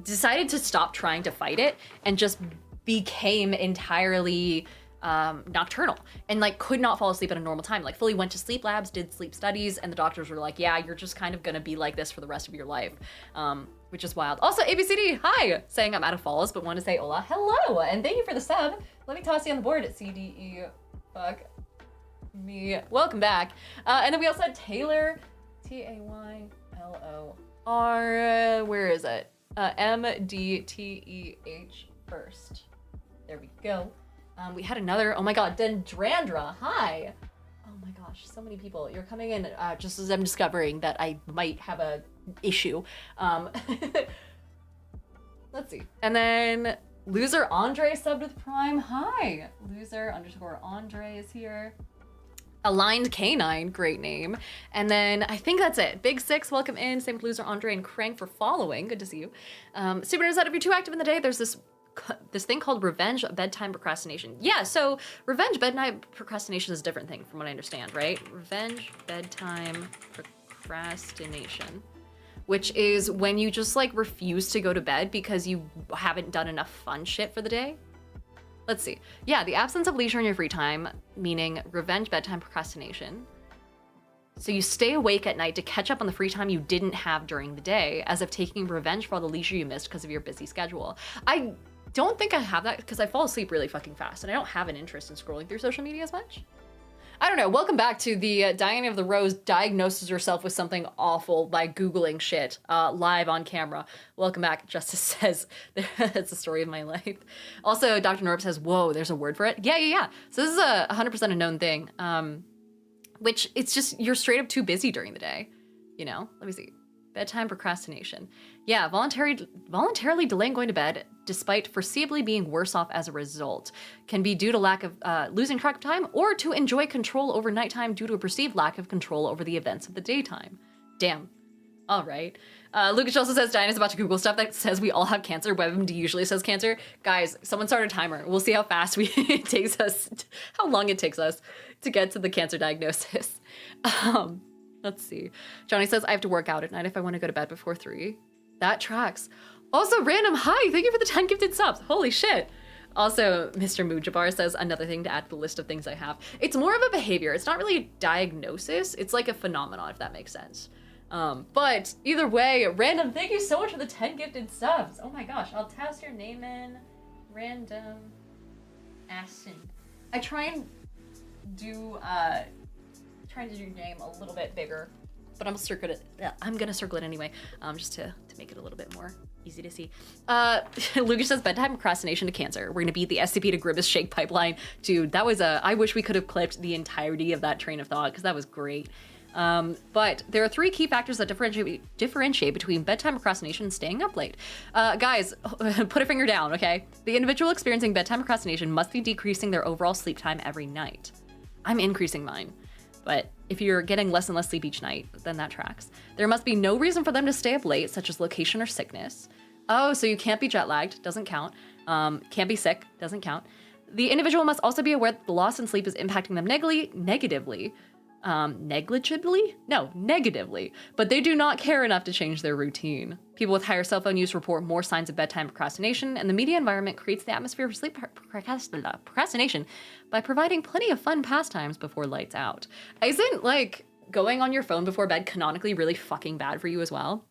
decided to stop trying to fight it and just became entirely nocturnal and like could not fall asleep at a normal time. Like fully went to sleep labs, did sleep studies, and the doctors were like, yeah, you're just kind of gonna be like this for the rest of your life, which is wild. Also, ABCD, hi, saying I'm out of follows, but want to say hola, hello, and thank you for the sub. Let me toss you on the board at CDE, fuck me, welcome back. And then we also had Taylor, Taylor, where is it? MDTEH first. There we go. We had another, oh my god, Dendrandra, hi. Oh my gosh, so many people. You're coming in just as I'm discovering that I might have a issue. Let's see. And then Loser Andre subbed with Prime, hi. Loser_Andre is here. Aligned Canine, great name. And then I think that's it. Big Six, welcome in. Same with Loser Andre and Crank for following. Good to see you. Super Nerd said, if you're too active in the day, there's this thing called revenge bedtime procrastination. Yeah, so revenge bedtime procrastination is a different thing from what I understand, right? Revenge bedtime procrastination, which is when you just like refuse to go to bed because you haven't done enough fun shit for the day. Let's see. Yeah, the absence of leisure in your free time, meaning revenge bedtime procrastination. So you stay awake at night to catch up on the free time you didn't have during the day, as if taking revenge for all the leisure you missed because of your busy schedule. I don't think I have that because I fall asleep really fucking fast and I don't have an interest in scrolling through social media as much. I don't know. Welcome back to the Diana of the Rose diagnoses herself with something awful by Googling shit live on camera. Welcome back. Justice says, that's the story of my life. Also, Dr. Norb says, whoa, there's a word for it? Yeah. So this is a 100% a known thing, which it's just, you're straight up too busy during the day. You know, let me see. Bedtime procrastination. Yeah, voluntarily delaying going to bed despite foreseeably being worse off as a result can be due to lack of losing track of time or to enjoy control over nighttime due to a perceived lack of control over the events of the daytime. Damn. All right. Lucas also says Diana's about to Google stuff that says we all have cancer. WebMD usually says cancer. Guys, someone start a timer. We'll see how fast it takes us, how long it takes us to get to the cancer diagnosis. Let's see. Johnny says, I have to work out at night if I want to go to bed before 3. That tracks. Also, random, hi, thank you for the 10 gifted subs. Holy shit. Also, Mr. Mujabar says, another thing to add to the list of things I have. It's more of a behavior. It's not really a diagnosis. It's like a phenomenon, if that makes sense. But either way, random, thank you so much for the 10 gifted subs. Oh my gosh, I'll toss your name in. Random Aston. I try and do, trying to do your name a little bit bigger, but I'm gonna circle it anyway, just to make it a little bit more easy to see. Lucas says bedtime procrastination to cancer. We're gonna beat the SCP to Grimace Shake pipeline. Dude, that was I wish we could have clipped the entirety of that train of thought because that was great. But there are 3 key factors that differentiate between bedtime procrastination and staying up late. Guys, put a finger down, okay? The individual experiencing bedtime procrastination must be decreasing their overall sleep time every night. I'm increasing mine. But if you're getting less and less sleep each night, then that tracks. There must be no reason for them to stay up late, such as location or sickness. Oh, so you can't be jet lagged, doesn't count. Can't be sick, doesn't count. The individual must also be aware that the loss in sleep is impacting them negatively, but they do not care enough to change their routine. People with higher cell phone use report more signs of bedtime procrastination, and the media environment creates the atmosphere for sleep procrastination by providing plenty of fun pastimes before lights out. Isn't, like, going on your phone before bed canonically really fucking bad for you as well?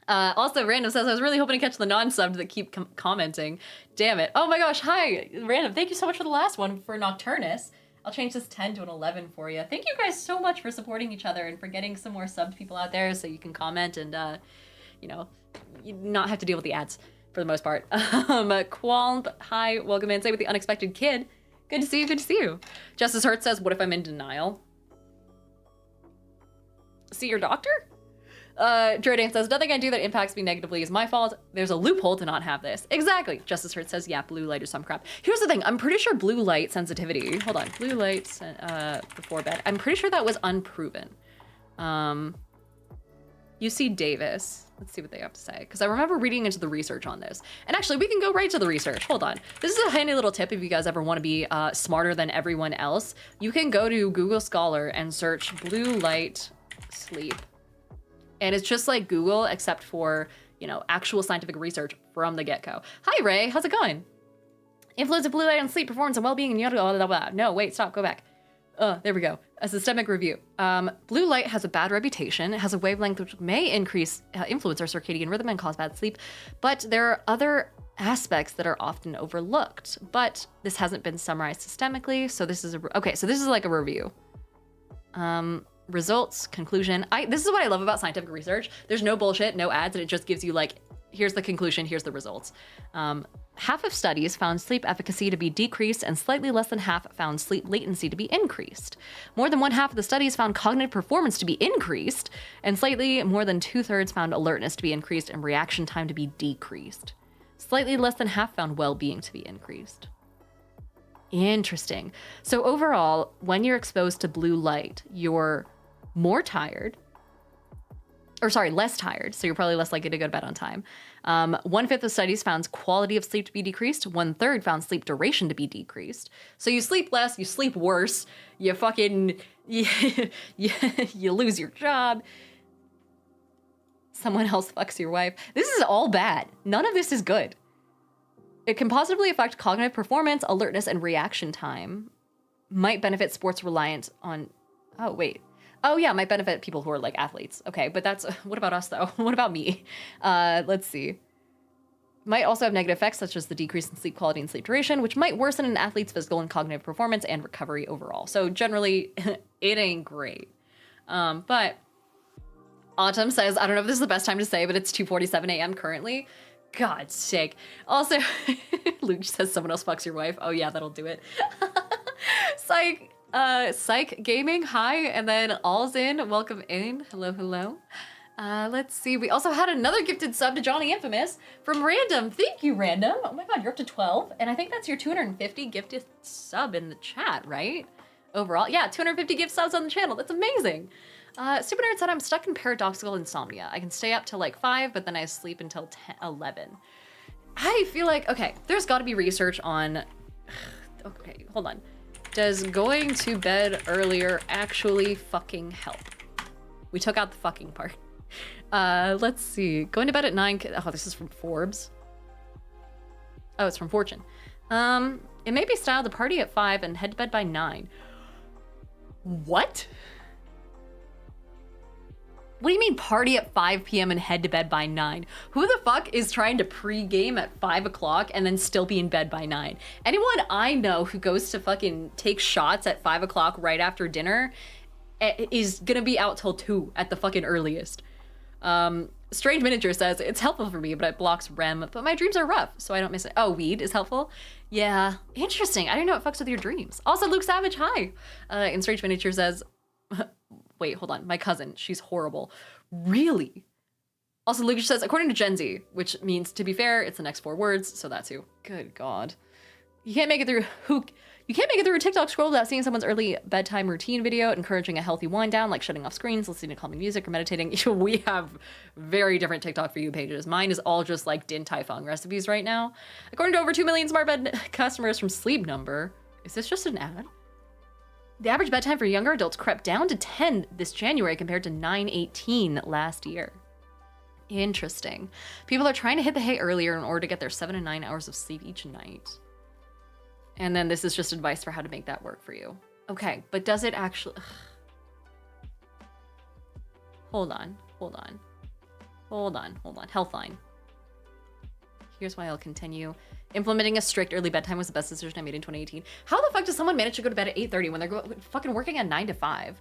Also, Random says, I was really hoping to catch the non-subbed that keep commenting. Damn it. Oh my gosh, hi, Random. Thank you so much for the last one for Nocturnus. I'll change this 10 to an 11 for you. Thank you guys so much for supporting each other and for getting some more subbed people out there so you can comment and, you know, you not have to deal with the ads for the most part. Qualm, hi, welcome in. Say with the unexpected kid. Good to see you, good to see you. Justice Hurt says, what if I'm in denial? See your doctor? Jordan says, nothing I do that impacts me negatively is my fault. There's a loophole to not have this. Exactly. Justice Hurt says, yeah, blue light or some crap. Here's the thing. I'm pretty sure blue light sensitivity. Hold on. Blue light before bed. I'm pretty sure that was unproven. UC Davis. Let's see what they have to say. Because I remember reading into the research on this. And actually, we can go right to the research. Hold on. This is a handy little tip if you guys ever want to be smarter than everyone else. You can go to Google Scholar and search blue light sleep. And it's just like Google, except for, you know, actual scientific research from the get-go. Hi, Ray. How's it going? Influence of blue light on sleep, performance, and well-being, and yada, blah, blah, blah. No, wait, stop, go back. There we go. A systemic review. Blue light has a bad reputation. It has a wavelength which may influence our circadian rhythm and cause bad sleep. But there are other aspects that are often overlooked. But this hasn't been summarized systemically, so this is okay, so this is like a review. Results, conclusion. This is what I love about scientific research. There's no bullshit, no ads, and it just gives you like, here's the conclusion, here's the results. Half of studies found sleep efficacy to be decreased and slightly less than half found sleep latency to be increased. More than one half of the studies found cognitive performance to be increased, and slightly more than 2/3 found alertness to be increased and reaction time to be decreased. Slightly less than half found well-being to be increased. Interesting. So overall, when you're exposed to blue light, you're more tired, or sorry, less tired, so you're probably less likely to go to bed on time. 1/5 of studies found quality of sleep to be decreased. 1/3 found sleep duration to be decreased. So you sleep less, you sleep worse, you fucking, you lose your job. Someone else fucks your wife. This is all bad. None of this is good. It can positively affect cognitive performance, alertness, and reaction time. Might benefit sports reliant on, oh wait. Oh yeah, might benefit people who are like athletes. Okay, but that's, what about us though? What about me? Let's see. Might also have negative effects such as the decrease in sleep quality and sleep duration, which might worsen an athlete's physical and cognitive performance and recovery overall. So generally, it ain't great. But Autumn says, I don't know if this is the best time to say, but it's 2:47 a.m. currently. God's sake. Also, Luke says someone else fucks your wife. Oh yeah, that'll do it. Psych Gaming, hi, and then All's in, welcome in, hello, hello. Let's see, we also had another gifted sub to Johnny Infamous from Random. Thank you, Random. Oh my god, you're up to 12, and I think that's your 250 gifted sub in the chat, right? Overall, yeah, 250 gift subs on the channel, that's amazing. Super Nerd said, I'm stuck in paradoxical insomnia. I can stay up till like 5, but then I sleep until 11. I feel like, okay, there's gotta be research on, okay, hold on. Does going to bed earlier actually fucking help? We took out the fucking part. Let's see. Going to bed at 9, oh, this is from Forbes. Oh, it's from Fortune. It may be styled to party at 5 and head to bed by 9. What? What do you mean party at 5 p.m. and head to bed by 9? Who the fuck is trying to pre-game at 5 o'clock and then still be in bed by 9? Anyone I know who goes to fucking take shots at 5 o'clock right after dinner is gonna be out till 2 at the fucking earliest. Strange Miniature says, it's helpful for me, but it blocks REM, but my dreams are rough, so I don't miss it. Oh, weed is helpful? Yeah, interesting. I didn't know it fucks with your dreams. Also, Luke Savage, hi. And Strange Miniature says, wait, hold on. My cousin, she's horrible. Really? Also, Lucas says, according to Gen Z, which means, to be fair, it's the next 4 words, so that's who. Good God. You can't make it through you can't make it through a TikTok scroll without seeing someone's early bedtime routine video encouraging a healthy wind down, like shutting off screens, listening to calming music, or meditating. We have very different TikTok for you pages. Mine is all just like Din Tai Fung recipes right now. According to over 2 million smart bed customers from Sleep Number, is this just an ad? The average bedtime for younger adults crept down to 10 this January compared to 9:18 last year. Interesting. People are trying to hit the hay earlier in order to get their 7 to 9 hours of sleep each night. And then this is just advice for how to make that work for you. Okay, but does it actually... Hold on. Healthline. Here's why I'll continue. Implementing a strict early bedtime was the best decision I made in 2018. How the fuck does someone manage to go to bed at 8:30 when they're fucking working at 9 to 5?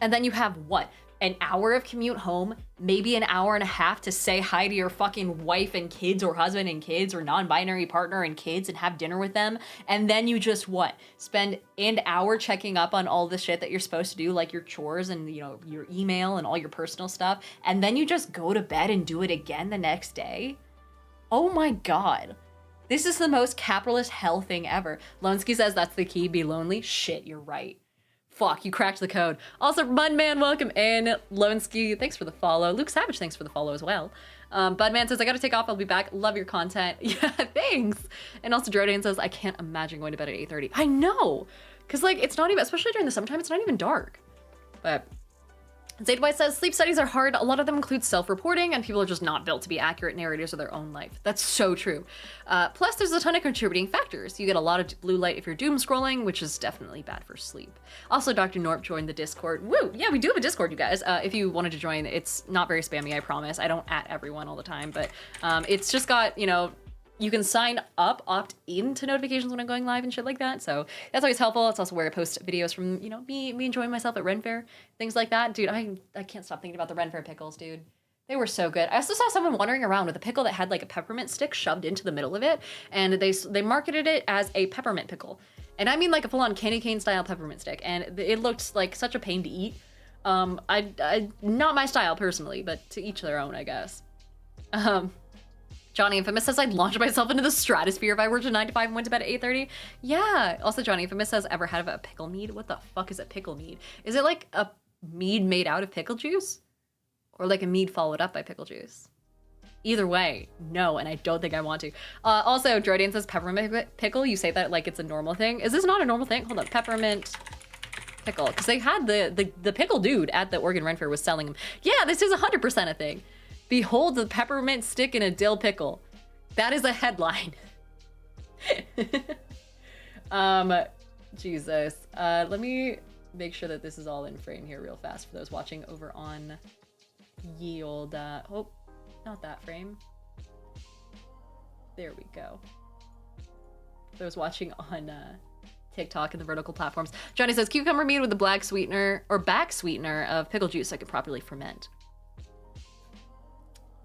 And then you have what? an hour of commute home, maybe an hour and a half to say hi to your fucking wife and kids or husband and kids or non-binary partner and kids and have dinner with them. And then you just what? Spend an hour checking up on all the shit that you're supposed to do, like your chores and, you know, your email and all your personal stuff. And then you just go to bed and do it again the next day. Oh my God. This is the most capitalist hell thing ever. Lonsky says that's the key, be lonely. Shit, you're right. Fuck, you cracked the code. Also, Budman, welcome in. Lonsky, thanks for the follow. Luke Savage, thanks for the follow as well. Budman says, I gotta take off, I'll be back. Love your content. Yeah, thanks. And also, Drodan says, I can't imagine going to bed at 8:30. I know, because like, it's not even, especially during the summertime, it's not even dark. But Zaid White says, sleep studies are hard. A lot of them include self-reporting, and people are just not built to be accurate narrators of their own life. That's so true. Plus, there's a ton of contributing factors. You get a lot of blue light if you're doom scrolling, which is definitely bad for sleep. Also, Dr. Norp joined the Discord. Woo! Yeah, we do have a Discord, you guys. If you wanted to join, it's not very spammy, I promise. I don't at everyone all the time, but it's just got, you know, you can sign up, opt into notifications when I'm going live and shit like that. So that's always helpful. It's also where I post videos from, you know, me enjoying myself at Ren Fair, things like that. Dude, I can't stop thinking about the Ren Fair pickles, dude. They were so good. I also saw someone wandering around with a pickle that had like a peppermint stick shoved into the middle of it. And they marketed it as a peppermint pickle. And I mean like a full-on candy cane style peppermint stick. And it looked like such a pain to eat. I not my style personally, but to each their own, I guess. Johnny Infamous says, I'd launch myself into the stratosphere if I worked a 9 to 5 and went to bed at 8:30. Yeah. Also, Johnny Infamous says, ever had a pickle mead? What the fuck is a pickle mead? Is it like a mead made out of pickle juice? Or like a mead followed up by pickle juice? Either way, no, and I don't think I want to. Also, Jordan says, peppermint pickle? You say that like it's a normal thing. Is this not a normal thing? Hold on, peppermint pickle. Because they had the pickle dude at the Oregon Ren Fair was selling them. Yeah, this is 100% a thing. Behold the peppermint stick in a dill pickle. That is a headline. Jesus. Let me make sure that this is all in frame here real fast for those watching over on Yield. Oh, not that frame. There we go. Those watching on TikTok and the vertical platforms. Johnny says, cucumber mead with the black sweetener or back sweetener of pickle juice so I could properly ferment.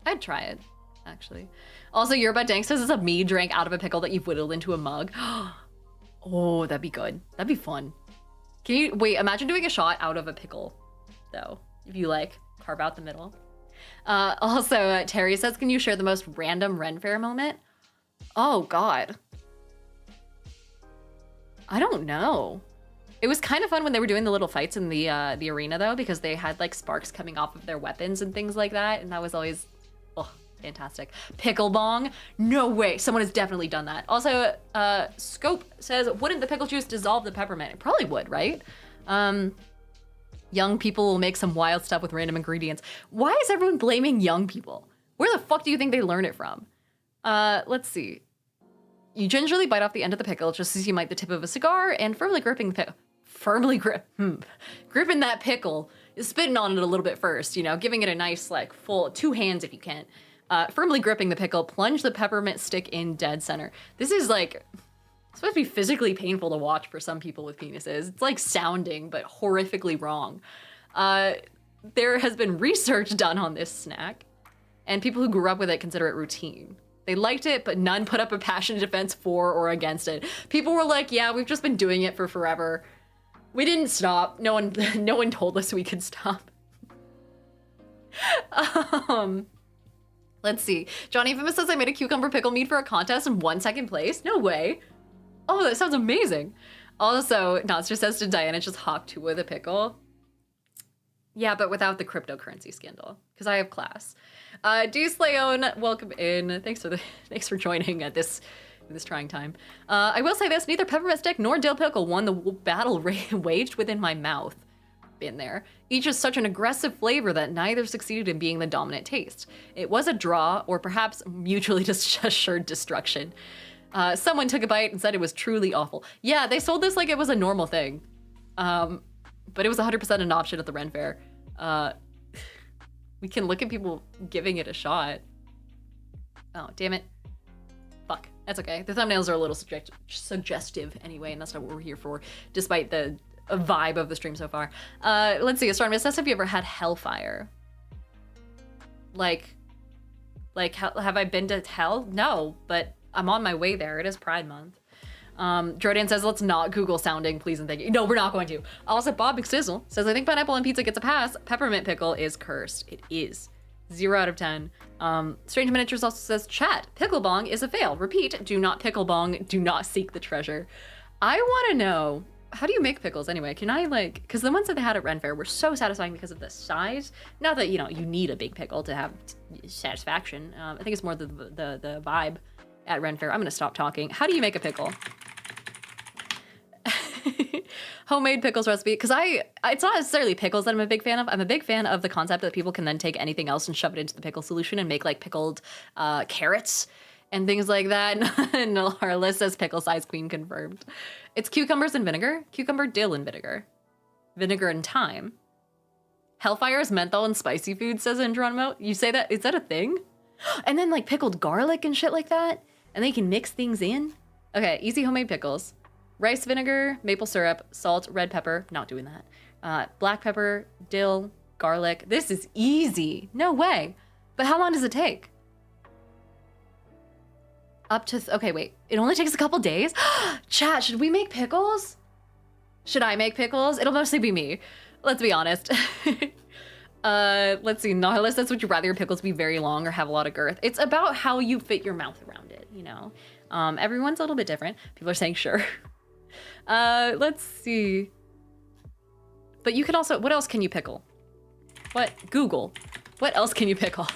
I'd try it, actually. Also, Yerba Dank says it's a mead drank out of a pickle that you've whittled into a mug. Oh, that'd be good. That'd be fun. Can you, wait, imagine doing a shot out of a pickle, though. If you, like, carve out the middle. Also, Terry says, can you share the most random Ren Fair moment? Oh, God. I don't know. It was kind of fun when they were doing the little fights in the arena, though, because they had, like, sparks coming off of their weapons and things like that, and that was always... Oh, fantastic. Pickle bong? No way. Someone has definitely done that. Also, Scope says, wouldn't the pickle juice dissolve the peppermint? It probably would, right? Young people will make some wild stuff with random ingredients. Why is everyone blaming young people? Where the fuck do you think they learn it from? Let's see. You gingerly bite off the end of the pickle just as you might the tip of a cigar and firmly gripping the gripping that pickle, spitting on it a little bit first, you know, giving it a nice, like, full 2 hands if you can. Firmly gripping the pickle, plunge the peppermint stick in dead center. This is, like, it's supposed to be physically painful to watch for some people with penises. It's, like, sounding, but horrifically wrong. There has been research done on this snack, and people who grew up with it consider it routine. They liked it, but none put up a passionate defense for or against it. People were like, yeah, we've just been doing it for forever. We didn't stop. No one told us we could stop. Let's see. Johnny Infamous says I made a cucumber pickle mead for a contest and won 2nd place. No way. Oh, that sounds amazing. Also, Notster says, did Diana just hawk 2 with a pickle? Yeah, but without the cryptocurrency scandal, because I have class. Deuce Leon, welcome in. Thanks for joining at this trying time. I will say this, neither peppermint stick nor dill pickle won the battle waged within my mouth. Been there. Each is such an aggressive flavor that neither succeeded in being the dominant taste. It was a draw, or perhaps mutually assured destruction. Someone took a bite and said it was truly awful. Yeah, they sold this like it was a normal thing. But it was 100% an option at the Ren Fair. We can look at people giving it a shot. Oh, damn it. Fuck, that's okay. The thumbnails are a little suggestive anyway, and that's not what we're here for, despite the vibe of the stream so far. Let's see, Astronomy says, have you ever had Hellfire? Like, have I been to hell? No, but I'm on my way there. It is Pride Month. Jordan says, let's not Google sounding, please and thank you. No, we're not going to. Also, Bob McSizzle says, I think pineapple on pizza gets a pass. Peppermint pickle is cursed. It is. 0 out of 10. Strange Miniatures also says, chat, pickle bong is a fail. Repeat, do not pickle bong, do not seek the treasure. I want to know, how do you make pickles anyway? Can I because the ones that they had at Ren Fair were so satisfying because of the size. Not that, you need a big pickle to have satisfaction. I think it's more the vibe at Ren Fair. I'm gonna stop talking. How do you make a pickle? Homemade pickles recipe, because it's not necessarily pickles that I'm a big fan of. I'm a big fan of the concept that people can then take anything else and shove it into the pickle solution and make like pickled carrots and things like that. And our list says pickle size queen confirmed. It's cucumbers and vinegar, cucumber, dill, and vinegar and thyme. Hellfire is menthol and spicy food, says Geronimo. You say that, is that a thing? And then like pickled garlic and shit like that, and then you can mix things in. Okay, easy homemade pickles. Rice vinegar, maple syrup, salt, red pepper, not doing that. Black pepper, dill, garlic. This is easy. No way. But how long does it take? Up to, okay, wait. It only takes a couple days? Chat, should we make pickles? Should I make pickles? It'll mostly be me. Let's be honest. Let's see. Nautilus says, would you rather your pickles be very long or have a lot of girth? It's about how you fit your mouth around it, Everyone's a little bit different. People are saying sure. Let's see. But you can also, what else can you pickle? What? Google. What else can you pickle?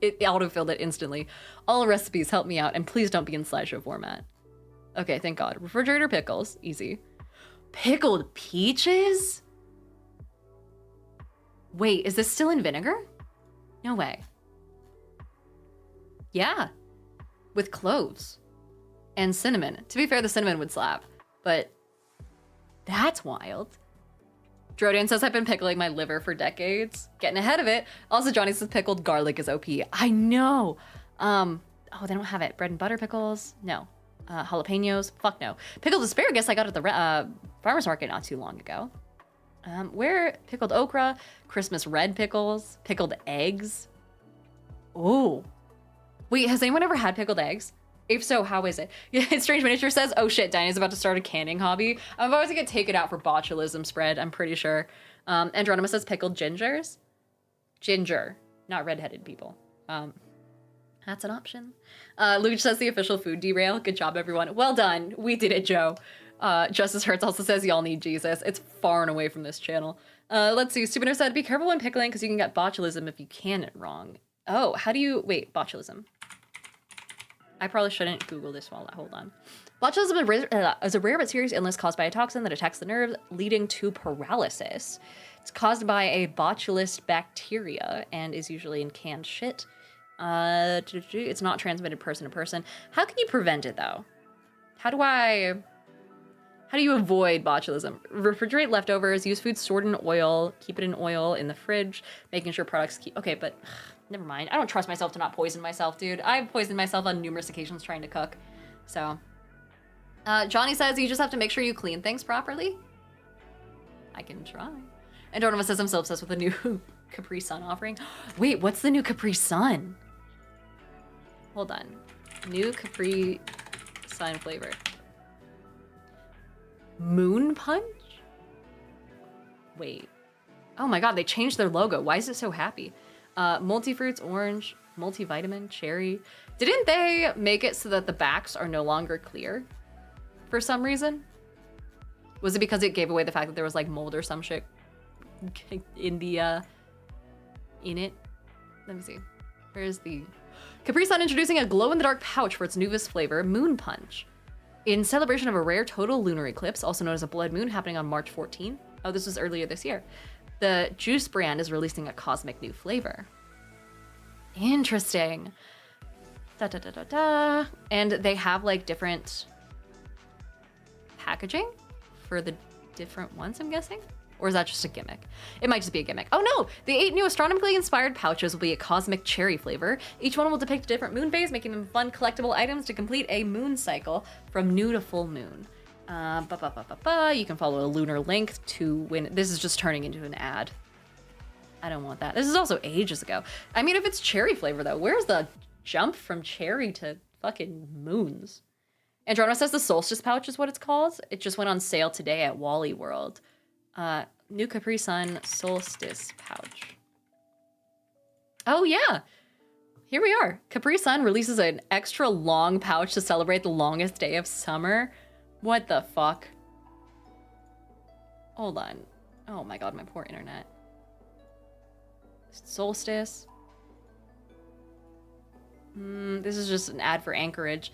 It autofilled it instantly. All recipes, help me out, and please don't be in slideshow format. Okay, thank God. Refrigerator pickles, easy. Pickled peaches? Wait, is this still in vinegar? No way. Yeah, with cloves and cinnamon. To be fair, the cinnamon would slap, but that's wild. Drodan says, I've been pickling my liver for decades. Getting ahead of it. Also, Johnny says pickled garlic is OP. I know. Oh, they don't have it. Bread and butter pickles? No. Jalapenos? Fuck no. Pickled asparagus I got at the farmer's market not too long ago. Where? Pickled okra, Christmas red pickles, pickled eggs. Oh. Wait, has anyone ever had pickled eggs? If so, how is it? Strange Miniature says, oh shit, Diana's about to start a canning hobby. I'm always gonna get taken out for botulism spread, I'm pretty sure. Andronymous says pickled gingers. Ginger, not redheaded people. That's an option. Luge says the official food derail. Good job, everyone. Well done. We did it, Joe. Justice Hurts also says y'all need Jesus. It's far and away from this channel. Let's see. Stupiner said, be careful when pickling because you can get botulism if you can it wrong. Oh, how do you, wait, botulism. I probably shouldn't Google this while hold on. Botulism is a rare but serious illness caused by a toxin that attacks the nerves, leading to paralysis. It's caused by a botulus bacteria and is usually in canned shit. It's not transmitted person to person. How can you prevent it though? How do you avoid botulism? Refrigerate leftovers, use food stored in oil, keep it in oil in the fridge, making sure products keep, okay, but never mind. I don't trust myself to not poison myself, dude. I've poisoned myself on numerous occasions trying to cook. So, Johnny says you just have to make sure you clean things properly. I can try. And Dornova says I'm so obsessed with the new Capri Sun offering. Wait, what's the new Capri Sun? Hold on. New Capri Sun flavor. Moon Punch? Wait. Oh my God, they changed their logo. Why is it so happy? Multi-fruits, orange, multivitamin, cherry. Didn't they make it so that the backs are no longer clear for some reason? Was it because it gave away the fact that there was like mold or some shit in the, in it? Let me see. Where's the... Capri Sun introducing a glow-in-the-dark pouch for its newest flavor, Moon Punch. In celebration of a rare total lunar eclipse, also known as a blood moon, happening on March 14th. Oh, this was earlier this year. The Juice brand is releasing a cosmic new flavor. Interesting. Da da da da da. And they have like different packaging for the different ones, I'm guessing? Or is that just a gimmick? It might just be a gimmick. Oh no! The 8 new astronomically inspired pouches will be a cosmic cherry flavor. Each one will depict a different moon phase, making them fun collectible items to complete a moon cycle from new to full moon. You can follow a lunar link to win. This is just turning into an ad. I don't want that. This is also ages ago. I mean, if it's cherry flavor though, where's the jump from cherry to fucking moons? Androna says the solstice pouch is what it's called. It just went on sale today at Wally World. New Capri Sun solstice pouch. Oh yeah. Here we are. Capri Sun releases an extra long pouch to celebrate the longest day of summer. What the fuck? Hold on. Oh my god, my poor internet. Solstice. This is just an ad for Anchorage.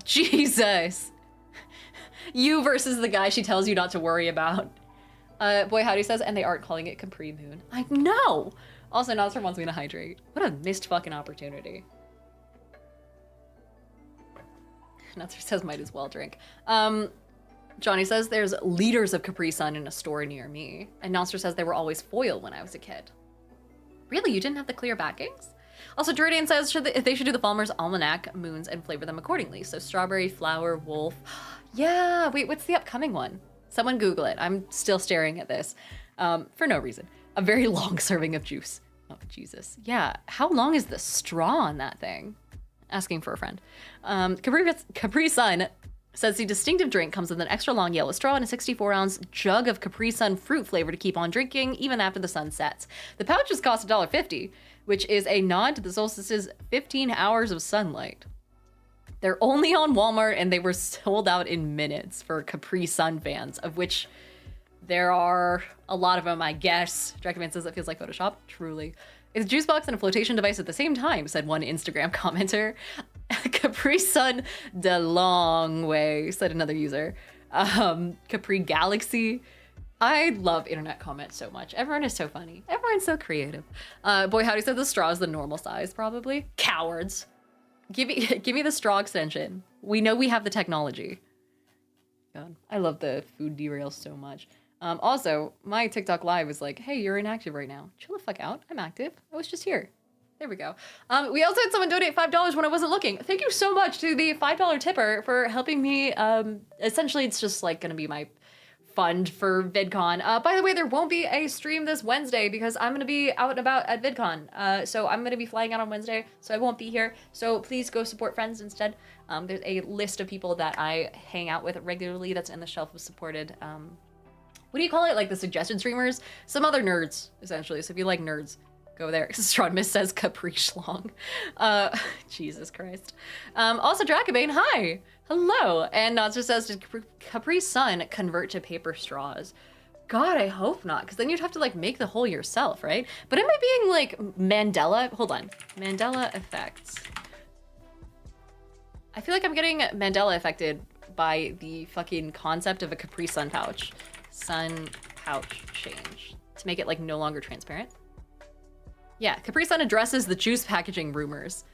Jesus. You versus the guy she tells you not to worry about. Boy Howdy says, and they aren't calling it Capri Moon. I know! Also, Nazar wants me to hydrate. What a missed fucking opportunity. Nazar says, might as well drink. Johnny says, there's liters of Capri Sun in a store near me. And Nazar says, they were always foil when I was a kid. Really? You didn't have the clear backings? Also, Juridian says they should do the Falmer's Almanac moons and flavor them accordingly. So strawberry, flower, wolf. Yeah, wait, what's the upcoming one? Someone Google it. I'm still staring at this for no reason. A very long serving of juice. Oh, Jesus. Yeah, how long is the straw on that thing? Asking for a friend. Capri Sun says the distinctive drink comes with an extra long yellow straw and a 64-ounce jug of Capri Sun fruit flavor to keep on drinking even after the sun sets. The pouches cost $1.50, which is a nod to the solstice's 15 hours of sunlight. They're only on Walmart and they were sold out in minutes for Capri Sun fans, of which there are a lot of them, I guess. Dracoman says it feels like Photoshop. Truly. It's a juice box and a flotation device at the same time, said one Instagram commenter. Capri Sun the long way, said another user. Capri Galaxy. I love internet comments so much. Everyone is so funny. Everyone's so creative. Boy Howdy said the straw is the normal size, probably. Cowards. Give me the straw extension. We know we have the technology. God, I love the food derails so much. Also, my TikTok live is like, hey, you're inactive right now. Chill the fuck out. I'm active. I was just here. There we go. We also had someone donate $5 when I wasn't looking. Thank you so much to the $5 tipper for helping me. Essentially, it's just like gonna be my fund for VidCon. By the way, there won't be a stream this Wednesday because I'm gonna be out and about at VidCon. So I'm gonna be flying out on Wednesday, so I won't be here. So please go support friends instead. There's a list of people that I hang out with regularly that's in the shelf of supported, what do you call it? Like the suggested streamers? Some other nerds, essentially. So if you like nerds, go there. Straudimus says Capri Schlong. Jesus Christ. Also, Dracobane, hi. Hello. And Nazar says, did Capri Sun convert to paper straws? God, I hope not, because then you'd have to like make the hole yourself, right? But am I being like Mandela? Hold on. Mandela effects. I feel like I'm getting Mandela affected by the fucking concept of a Capri Sun pouch. Sun pouch change to make it like no longer transparent. Yeah, Capri Sun addresses the juice packaging rumors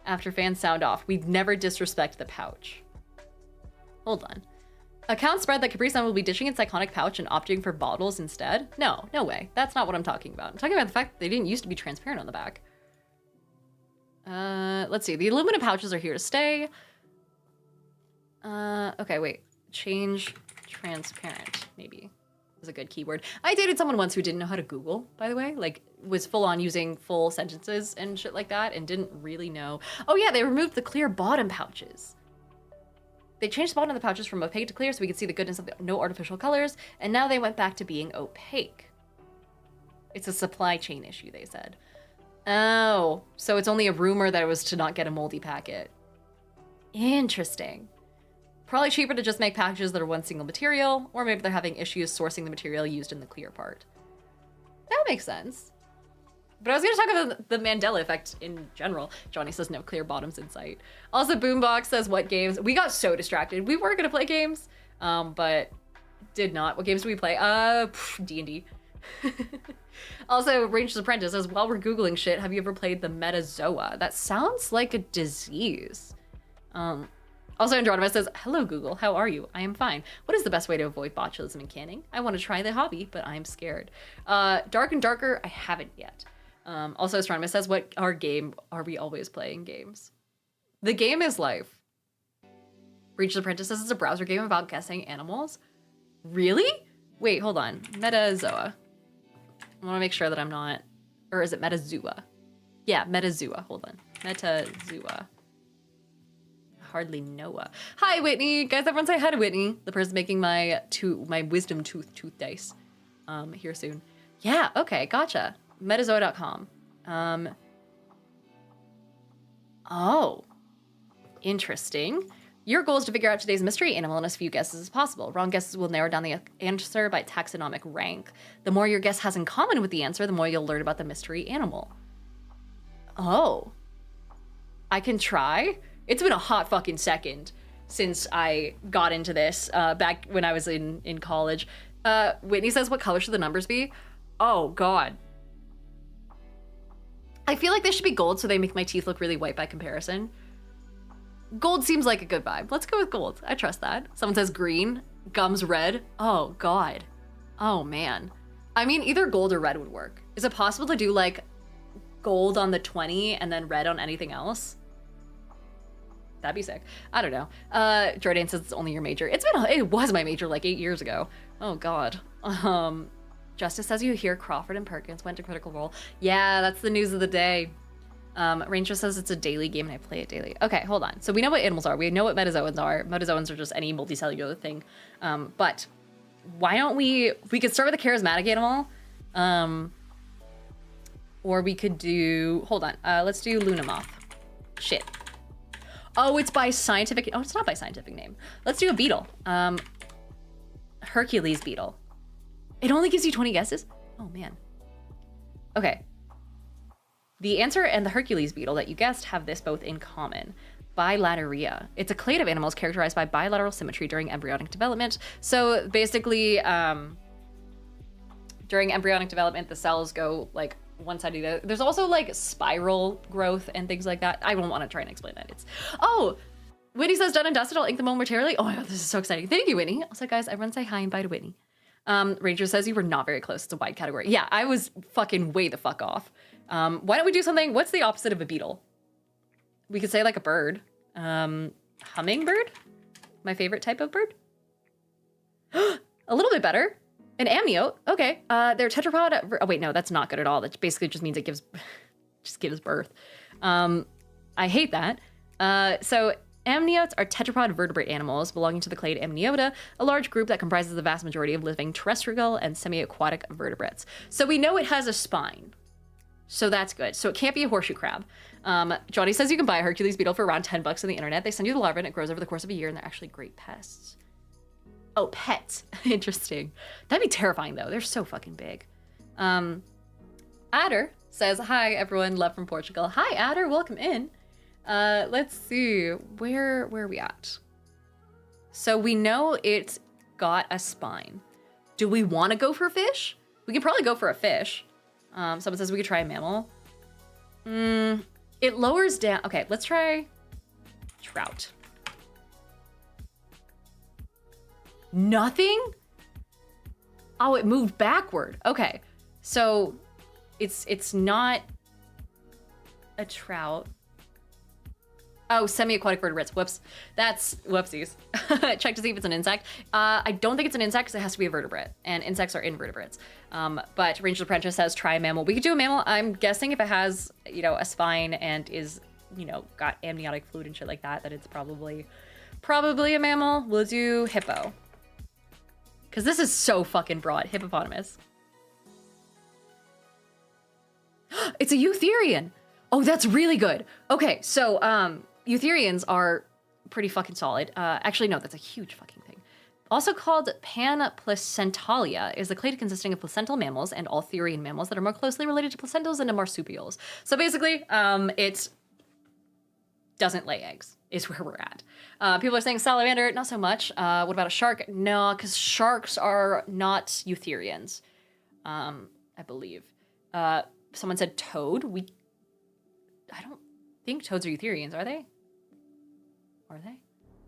after fans sound off. We'd never disrespect the pouch. Hold on. Accounts spread that Capri Sun will be ditching its iconic pouch and opting for bottles instead. No way. That's not what I'm talking about. I'm talking about the fact that they didn't used to be transparent on the back. Let's see. The aluminum pouches are here to stay. Okay, wait. Change transparent, maybe, is a good keyword. I dated someone once who didn't know how to Google, by the way, like was full on using full sentences and shit like that and didn't really know. Oh yeah, they removed the clear bottom pouches. They changed the bottom of the pouches from opaque to clear so we could see the goodness of no artificial colors, and now they went back to being opaque. It's a supply chain issue, they said. Oh, so it's only a rumor that it was to not get a moldy packet. Interesting. Probably cheaper to just make packages that are one single material, or maybe they're having issues sourcing the material used in the clear part. That makes sense. But I was going to talk about the Mandela effect in general. Johnny says no clear bottoms in sight. Also, Boombox says what games? We got so distracted. We were going to play games, but did not. What games do we play? D&D. Also, Ranger's Apprentice says, while we're Googling shit, have you ever played the Metazoa? That sounds like a disease. Also, Andronimus says, hello, Google. How are you? I am fine. What is the best way to avoid botulism and canning? I want to try the hobby, but I'm scared. Dark and Darker, I haven't yet. Also, Astronomus says, what game are we always playing games? The game is life. Rachel Apprentice says it's a browser game about guessing animals. Really? Wait, hold on. Metazoa. I want to make sure that I'm not... Or is it Metazoa? Yeah, Metazoa. Hold on. Metazoa. Hardly Noah. Hi, Whitney. Guys, everyone say hi to Whitney. The person making my wisdom tooth dice. Here soon. Yeah, okay, gotcha. Metazoa.com. Oh. Interesting. Your goal is to figure out today's mystery animal in as few guesses as possible. Wrong guesses will narrow down the answer by taxonomic rank. The more your guess has in common with the answer, the more you'll learn about the mystery animal. Oh. I can try? It's been a hot fucking second since I got into this back when I was in college. Whitney says, what color should the numbers be? Oh, God. I feel like they should be gold so they make my teeth look really white by comparison. Gold seems like a good vibe. Let's go with gold. I trust that. Someone says green, gums red. Oh, God. Oh, man. I mean, either gold or red would work. Is it possible to do like gold on the 20 and then red on anything else? That'd be sick. I don't know. Jordan says it's only your major. It was my major like 8 years ago. Oh, God. Justice says you hear Crawford and Perkins went to Critical Role. Yeah, that's the news of the day. Ranger says it's a daily game and I play it daily. Okay, hold on. So we know what animals are. We know what metazoans are. Metazoans are just any multicellular thing. But why don't we could start with a charismatic animal. Or we could do, hold on. Let's do Luna Moth. Shit. Oh, it's by scientific, oh, it's not by scientific name. Let's do a beetle. Hercules beetle. It only gives you 20 guesses? Oh, man. Okay. The answer and the Hercules beetle that you guessed have this both in common. Bilateria. It's a clade of animals characterized by bilateral symmetry during embryonic development. So basically, during embryonic development, the cells go like one side to the other. There's also like spiral growth and things like that. I won't want to try and explain that. Oh, Whitney says done and dusted. I'll ink them momentarily. Oh my God, this is so exciting. Thank you, Whitney. Also, guys, everyone say hi and bye to Whitney. Ranger says you were not very close. It's a wide category. Yeah, I was fucking way the fuck off. Why don't we do something? What's the opposite of a beetle? We could say like a bird. Hummingbird? My favorite type of bird? A little bit better. An amniote. Okay. They're tetrapod. Oh wait, no, that's not good at all. That basically just means it gives birth. I hate that. So amniotes are tetrapod vertebrate animals belonging to the clade Amniota, a large group that comprises the vast majority of living terrestrial and semi-aquatic vertebrates. So we know it has a spine. So that's good. So it can't be a horseshoe crab. Johnny says you can buy a Hercules beetle for around $10 on the internet. They send you the larva and it grows over the course of a year and they're actually great pests. Oh, pets. Interesting. That'd be terrifying though. They're so fucking big. Adder says, hi everyone, love from Portugal. Hi Adder, welcome in. Let's see, where are we at? So we know it's got a spine. Do we want to go for a fish? We could probably go for a fish. Someone says we could try a mammal. It lowers down. Okay, let's try trout. Nothing? Oh, it moved backward. Okay, so it's not a trout. Oh, semi-aquatic vertebrates. Whoops. That's whoopsies. Check to see if it's an insect. I don't think it's an insect because it has to be a vertebrate, and insects are invertebrates. But Ranger Apprentice says try a mammal. We could do a mammal. I'm guessing if it has, a spine and is, got amniotic fluid and shit like that, that it's probably a mammal. We'll do hippo. Because this is so fucking broad. Hippopotamus. It's a eutherian. Oh, that's really good. Okay, so, eutherians are pretty fucking solid. Actually, no, that's a huge fucking thing. Also called panplacentalia, is a clade consisting of placental mammals and all therian mammals that are more closely related to placentals and to marsupials. So basically, it doesn't lay eggs, is where we're at. People are saying salamander, not so much. What about a shark? No, because sharks are not eutherians, I believe. Someone said toad. I don't think toads are eutherians, are they? Are they?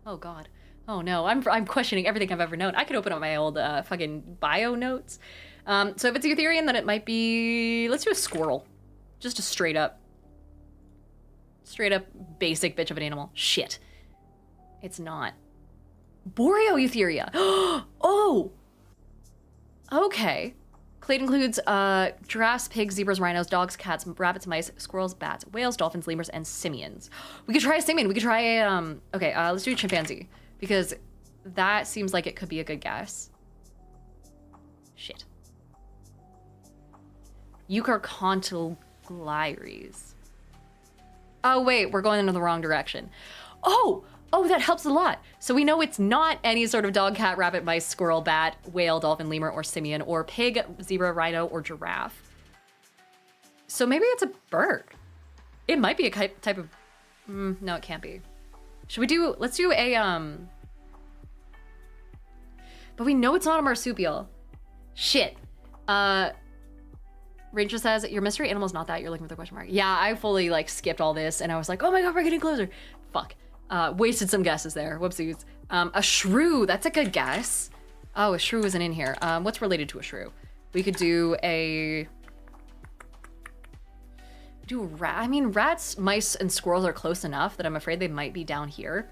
Oh God. Oh no, I'm questioning everything I've ever known. I could open up my old fucking bio notes. So if it's eutherian, then it might be, let's do a squirrel. Just a straight up basic bitch of an animal. Shit. It's not. Boreoeutheria. Oh! Okay. Clade includes giraffes, pigs, zebras, rhinos, dogs, cats, rabbits, mice, squirrels, bats, whales, dolphins, lemurs, and simians. We could try a simian. We could try a, okay, let's do a chimpanzee. Because that seems like it could be a good guess. Shit. Eucarchontoglires. Oh, wait, we're going in the wrong direction. Oh, that helps a lot. So we know it's not any sort of dog, cat, rabbit, mice, squirrel, bat, whale, dolphin, lemur, or simian, or pig, zebra, rhino, or giraffe. So maybe it's a bird. It might be a type of, no, it can't be. Should we do, let's do a, but we know it's not a marsupial. Shit. Ranger says, your mystery animal's not that, you're looking for the question mark. Yeah, I fully like skipped all this and I was like, oh my God, we're getting closer. Fuck. Wasted some guesses there, whoopsies. A shrew, that's a good guess. Oh, a shrew isn't in here. What's related to a shrew? We could do a rat. I mean, rats, mice, and squirrels are close enough that I'm afraid they might be down here.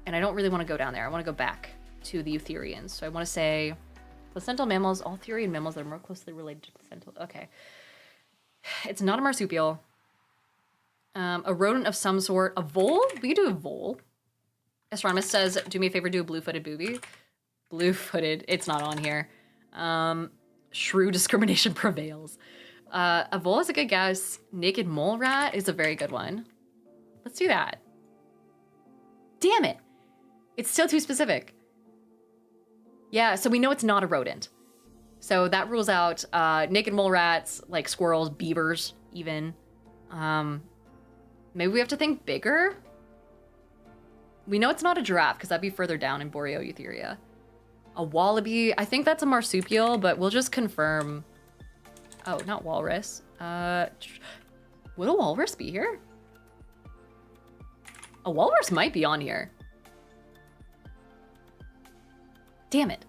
And I don't really want to go down there. I want to go back to the eutherians. So I want to say placental mammals, all therian mammals that are more closely related to placental. Okay. It's not a marsupial. A rodent of some sort. A vole? We could do a vole. Astronomist says, do me a favor, do a blue-footed booby. Blue-footed. It's not on here. Shrew discrimination prevails. A vole is a good guess. Naked mole rat is a very good one. Let's do that. Damn it. It's still too specific. Yeah, so we know it's not a rodent. So that rules out naked mole rats, like squirrels, beavers, even. Maybe we have to think bigger? We know it's not a giraffe, because that'd be further down in Boreoeutheria. A wallaby, I think that's a marsupial, but we'll just confirm. Oh, not walrus. Would a walrus be here? A walrus might be on here. Damn it.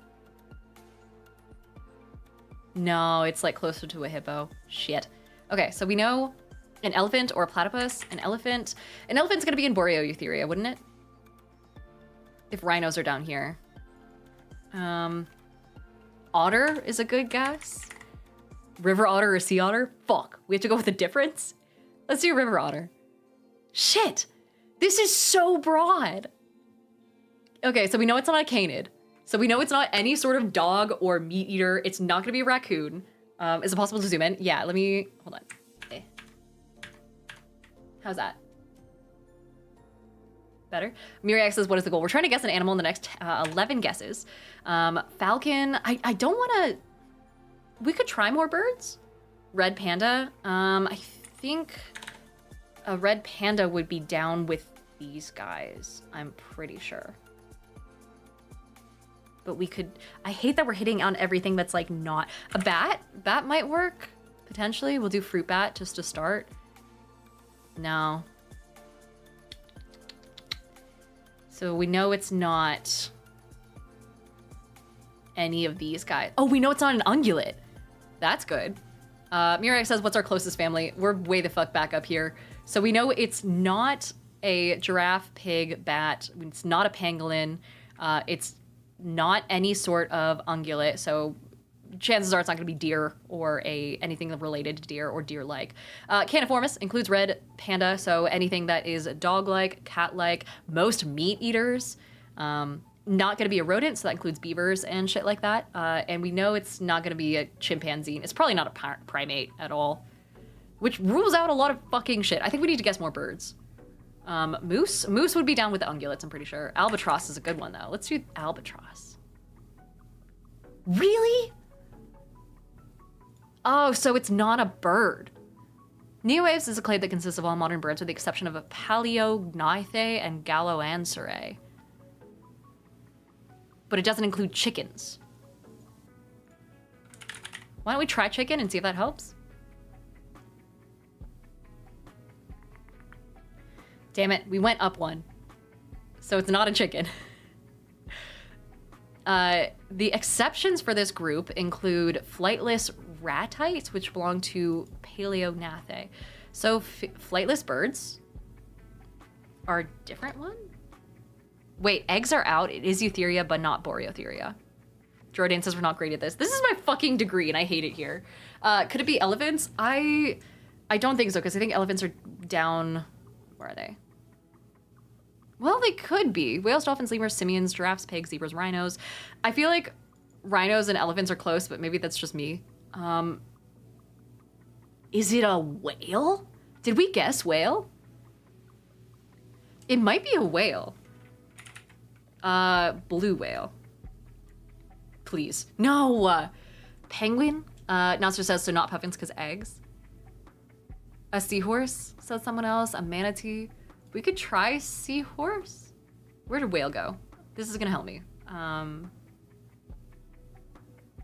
No, it's like closer to a hippo. Shit. Okay, so we know an elephant or a platypus. An elephant's gonna be in Boreoeutheria, wouldn't it? If rhinos are down here. Otter is a good guess. River otter or sea otter? Fuck, we have to go with a difference? Let's do river otter. Shit, this is so broad. Okay, so we know it's not a canid. So we know it's not any sort of dog or meat eater. It's not gonna be a raccoon. Is it possible to zoom in? Yeah, hold on. Okay. How's that? Better? Miriax says, what is the goal? We're trying to guess an animal in the next 11 guesses. Falcon, I don't wanna, we could try more birds. Red panda, I think a red panda would be down with these guys, I'm pretty sure. But we could, I hate that we're hitting on everything that's like not, a bat? Bat might work, potentially. We'll do fruit bat just to start. No. So we know it's not any of these guys. Oh, we know it's not an ungulate. That's good. Mirai says, what's our closest family? We're way the fuck back up here. So we know it's not a giraffe, pig, bat. It's not a pangolin. It's not any sort of ungulate. So chances are it's not going to be deer or anything related to deer or deer-like. Caniformis includes red panda, so anything that is dog-like, cat-like, most meat eaters. Not going to be a rodent, so that includes beavers and shit like that. And we know it's not going to be a chimpanzee. It's probably not a primate at all, which rules out a lot of fucking shit. I think we need to guess more birds. Moose would be down with the ungulates, I'm pretty sure. Albatross is a good one, though. Let's do albatross. Really? Oh, so it's not a bird. Neowaves is a clade that consists of all modern birds with the exception of a Paleognathai and Galloanserae. But it doesn't include chickens. Why don't we try chicken and see if that helps? Damn it, we went up one. So it's not a chicken. The exceptions for this group include flightless ratites, which belong to Paleognathai. So flightless birds are a different one? Wait, eggs are out. It is Eutheria, but not Boreotheria. Jordan says we're not great at this. This is my fucking degree, and I hate it here. Could it be elephants? I don't think so, because I think elephants are down... Where are they? Well, they could be. Whales, dolphins, lemurs, simians, giraffes, pigs, zebras, rhinos. I feel like rhinos and elephants are close, but maybe that's just me. Is it a whale? Did we guess whale? It might be a whale. Blue whale. Please. No! Penguin? Nonster says, so not puffins because eggs. A seahorse, says someone else. A manatee. We could try seahorse. Where did whale go? This is gonna help me.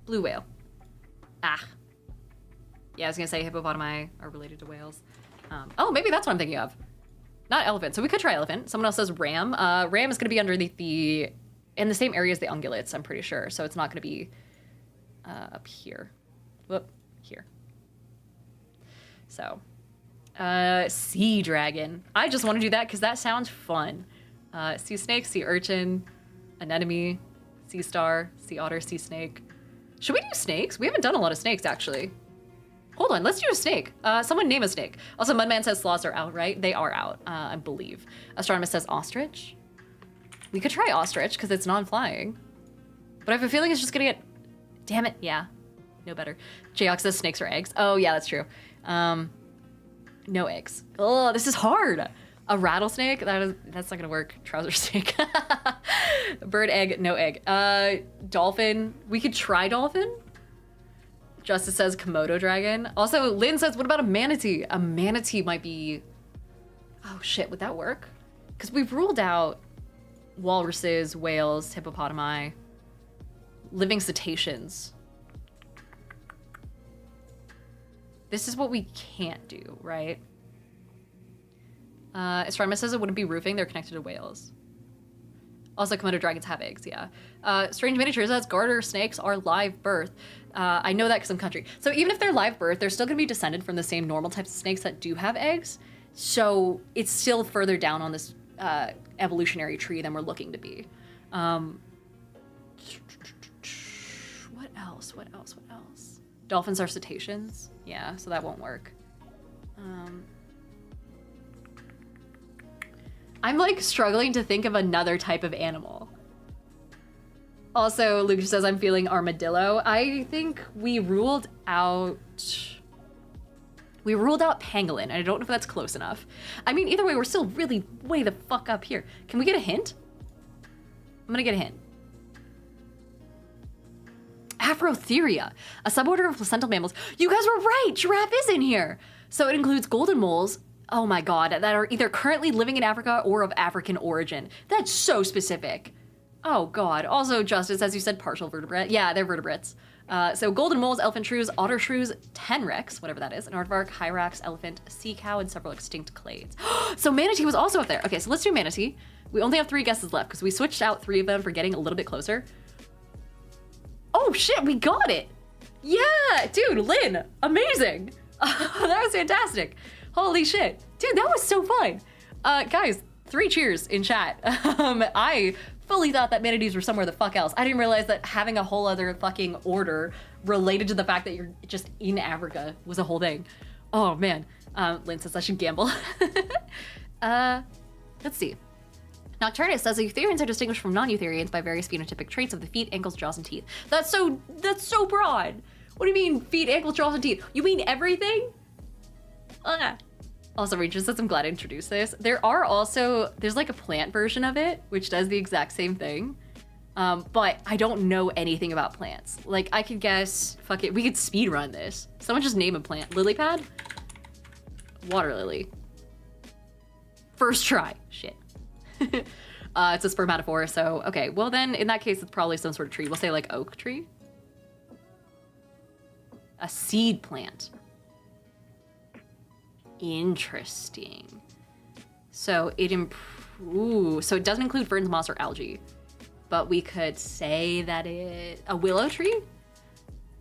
Blue whale. Ah. Yeah, I was gonna say hippopotami are related to whales. Oh, maybe that's what I'm thinking of. Not elephant. So we could try elephant. Someone else says ram. Ram is gonna be underneath in the same area as the ungulates, I'm pretty sure. So it's not gonna be up here. Whoop, here. So, sea dragon. I just want to do that because that sounds fun. Sea snake, sea urchin, anemone, sea star, sea otter, sea snake. Should we do snakes? We haven't done a lot of snakes, actually. Hold on, let's do a snake. Someone name a snake. Also, Mudman says sloths are out, right? They are out, I believe. Astronomist says ostrich. We could try ostrich because it's non-flying. But I have a feeling it's just gonna get... Damn it, yeah. No better. Jayok says snakes are eggs. Oh, yeah, that's true. No eggs. Oh, this is hard. A rattlesnake? That's not gonna work. Trouser snake. Bird, egg, no egg. Dolphin. We could try dolphin. Justice says Komodo dragon. Also, Lynn says, what about a manatee? A manatee might be... Oh shit, would that work? Because we've ruled out walruses, whales, hippopotami, living cetaceans. This is what we can't do, right? Astronomist says it wouldn't be roofing, they're connected to whales. Also, Komodo dragons have eggs, yeah. Strange Miniatures says garter snakes are live birth. I know that because I'm country. So even if they're live birth, they're still gonna be descended from the same normal types of snakes that do have eggs. So it's still further down on this evolutionary tree than we're looking to be. What else? What else? What else? Dolphins are cetaceans. Yeah, so that won't work. I'm like struggling to think of another type of animal. Also, Luke says I'm feeling armadillo. I think we ruled out pangolin, and I don't know if that's close enough. I mean, either way, we're still really way the fuck up here. Can we get a hint? I'm gonna get a hint. Afrotheria, a suborder of placental mammals. You guys were right, giraffe is in here. So it includes golden moles, oh my god, that are either currently living in Africa or of African origin. That's so specific. Oh god. Also, Justice, as you said, partial vertebrate. Yeah, they're vertebrates. So golden moles, elephant shrews, otter shrews, tenrex, whatever that is, an aardvark, hyrax, elephant, sea cow, and several extinct clades. So manatee was also up there. Okay, so let's do manatee. We only have 3 guesses left because we switched out 3 of them for getting a little bit closer. Oh shit, we got it! Yeah, dude, Lynn, amazing! That was fantastic. Holy shit. Dude, that was so fun. Guys, 3 cheers in chat. I fully thought that manatees were somewhere the fuck else. I didn't realize that having a whole other fucking order related to the fact that you're just in Africa was a whole thing. Oh man. Lynn says I should gamble. Let's see. Nocturnus says Eutherians are distinguished from non-Eutherians by various phenotypic traits of the feet, ankles, jaws, and teeth. That's so broad. What do you mean feet, ankles, jaws, and teeth? You mean everything? Also, Rachel says I'm glad I introduced this. There's like a plant version of it, which does the exact same thing. But I don't know anything about plants. Like I could guess, fuck it, we could speed run this. Someone just name a plant. Lily pad? Water lily. First try, shit. It's a spermatophore, so okay. Well then, in that case, it's probably some sort of tree. We'll say like oak tree. A seed plant. Interesting. So so it doesn't include ferns, moss, or algae, but we could say that a willow tree.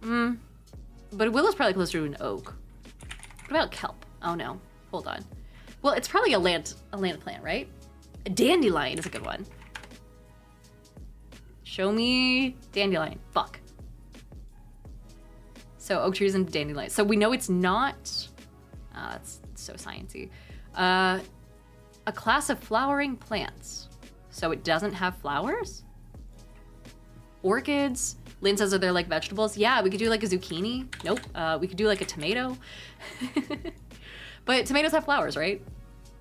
But a willow's probably closer to an oak. What about kelp? Oh no, hold on. Well, it's probably a land plant, right? A dandelion is a good one. Show me dandelion. Fuck. So oak trees and dandelions. So we know it's not, that's so sciencey. A class of flowering plants. So it doesn't have flowers? Orchids. Lynn says, are there like vegetables? Yeah, we could do like a zucchini. Nope. We could do like a tomato. But tomatoes have flowers, right?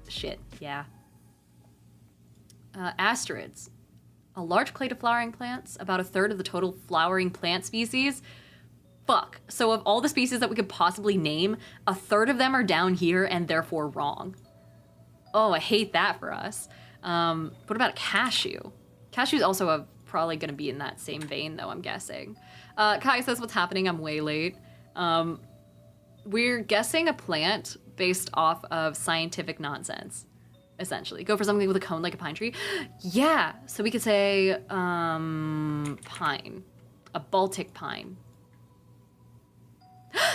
Shit, yeah. Asterids. A large clade of flowering plants, about a third of the total flowering plant species. Fuck. So of all the species that we could possibly name, a third of them are down here and therefore wrong. Oh, I hate that for us. What about a cashew? Cashew's also probably gonna be in that same vein though, I'm guessing. Kai says, what's happening? I'm way late. We're guessing a plant based off of scientific nonsense, essentially. Go for something with a cone like a pine tree. Yeah, so we could say pine, a Baltic pine.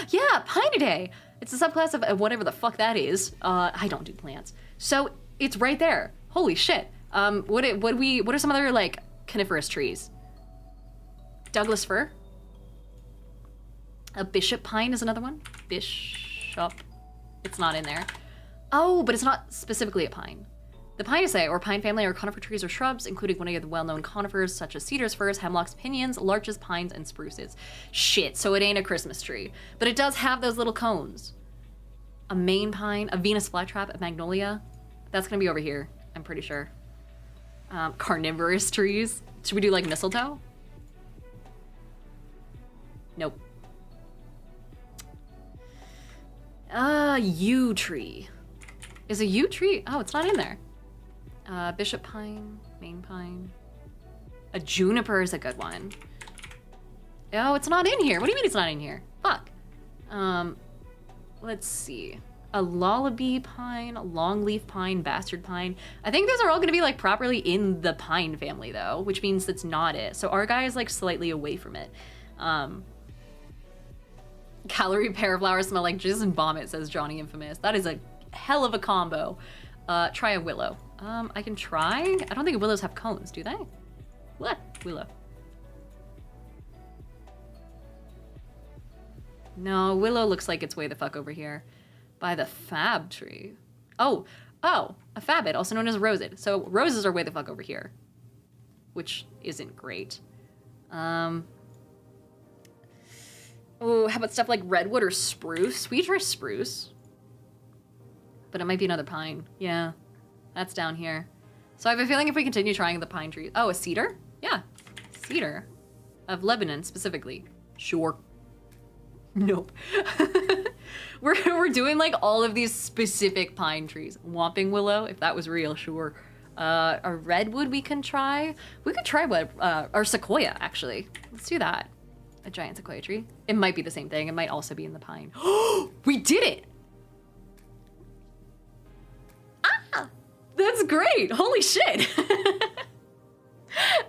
Yeah, Pinidae. It's a subclass of whatever the fuck that is. I don't do plants. So it's right there. Holy shit. What are some other like coniferous trees? Douglas fir. A bishop pine is another one. Bishop. It's not in there. Oh, but it's not specifically a pine. The Pinaceae, or pine family, are conifer trees or shrubs, including one of the well-known conifers such as cedars, firs, hemlocks, pinions, larches, pines, and spruces. Shit, so it ain't a Christmas tree. But it does have those little cones. A Maine pine, a Venus flytrap, a magnolia. That's gonna be over here, I'm pretty sure. Carnivorous trees. Should we do like mistletoe? Nope. Yew tree. Is a yew tree? Oh, it's not in there. Bishop pine, Maine pine. A juniper is a good one. Oh, it's not in here. What do you mean it's not in here? Fuck. Let's see. A lullaby pine, longleaf pine, bastard pine. I think those are all gonna be like properly in the pine family though, which means that's not it. So our guy is like slightly away from it. Calorie pear flowers smell like jizz and vomit, says Johnny Infamous. That is a hell of a combo. Try a willow. I can try. I don't think willows have cones, do they? What? Willow. No, willow looks like it's way the fuck over here. By the fab tree. Oh, a fabbit, also known as a roseate. So roses are way the fuck over here, which isn't great. Oh, how about stuff like redwood or spruce? We try spruce. But it might be another pine. Yeah, that's down here. So I have a feeling if we continue trying the pine trees. Oh, a cedar? Yeah, cedar. Of Lebanon, specifically. Sure. Nope. We're doing like all of these specific pine trees. Whomping willow, if that was real, sure. A redwood we can try. We could try what, or sequoia, actually. Let's do that. A giant sequoia tree. It might be the same thing. It might also be in the pine. We did it! Ah! That's great! Holy shit!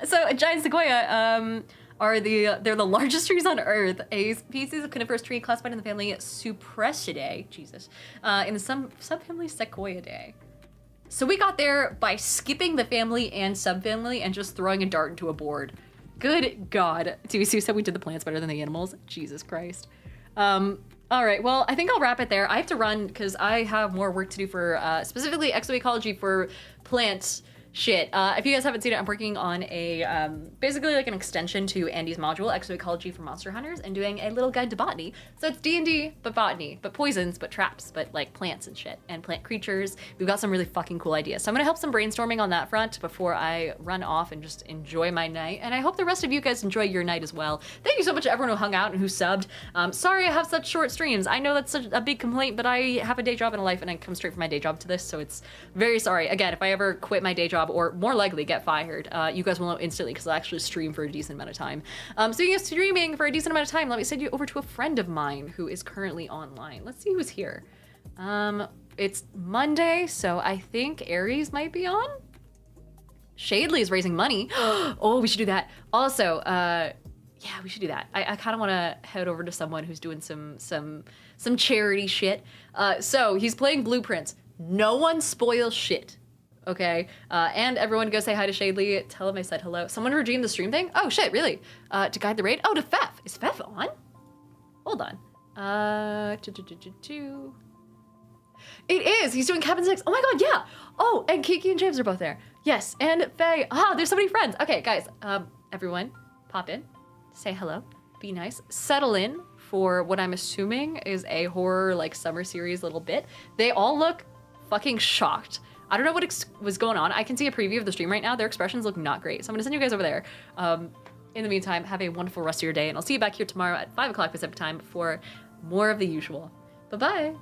So a giant sequoia they're the largest trees on Earth, a species of coniferous tree classified in the family Cypressidae, Jesus, in the subfamily Sequoiaceae. So we got there by skipping the family and subfamily and just throwing a dart into a board. Good God. TVC said we did the plants better than the animals. Jesus Christ. All right, well, I think I'll wrap it there. I have to run because I have more work to do for specifically exoecology for plants. Shit. If you guys haven't seen it, I'm working on a, basically like an extension to Andy's module, Exoecology for Monster Hunters, and doing a little guide to botany. So it's D&D, but botany, but poisons, but traps, but like plants and shit, and plant creatures. We've got some really fucking cool ideas. So I'm gonna help some brainstorming on that front before I run off and just enjoy my night. And I hope the rest of you guys enjoy your night as well. Thank you so much to everyone who hung out and who subbed. Sorry I have such short streams. I know that's such a big complaint, but I have a day job and a life, and I come straight from my day job to this, so it's very sorry. Again, if I ever quit my day job, or more likely get fired, you guys will know instantly because I actually stream for a decent amount of time. Speaking of streaming for a decent amount of time, let me send you over to a friend of mine who is currently online. Let's see who's here. It's Monday, so I think Aries might be on. Shadley is raising money. Oh, we should do that. Also, yeah, we should do that. I kind of want to head over to someone who's doing some charity shit. So he's playing Blueprints. No one spoils shit. okay? And everyone go say hi to Shadley. Tell him I said hello. Someone redeemed the stream thing? Oh shit, really? To guide the raid? Oh, to Fef. Is Fef on? Hold on. It is. He's doing Cabin 6. Oh my god, yeah. Oh, and Kiki and James are both there. Yes, and Faye. Ah, there's so many friends. Okay, guys. Everyone, pop in, say hello, be nice, settle in for what I'm assuming is a horror like summer series little bit. They all look fucking shocked. I don't know what was going on. I can see a preview of the stream right now. Their expressions look not great. So I'm gonna send you guys over there. In the meantime, have a wonderful rest of your day, and I'll see you back here tomorrow at 5 o'clock Pacific time for more of the usual. Bye-bye.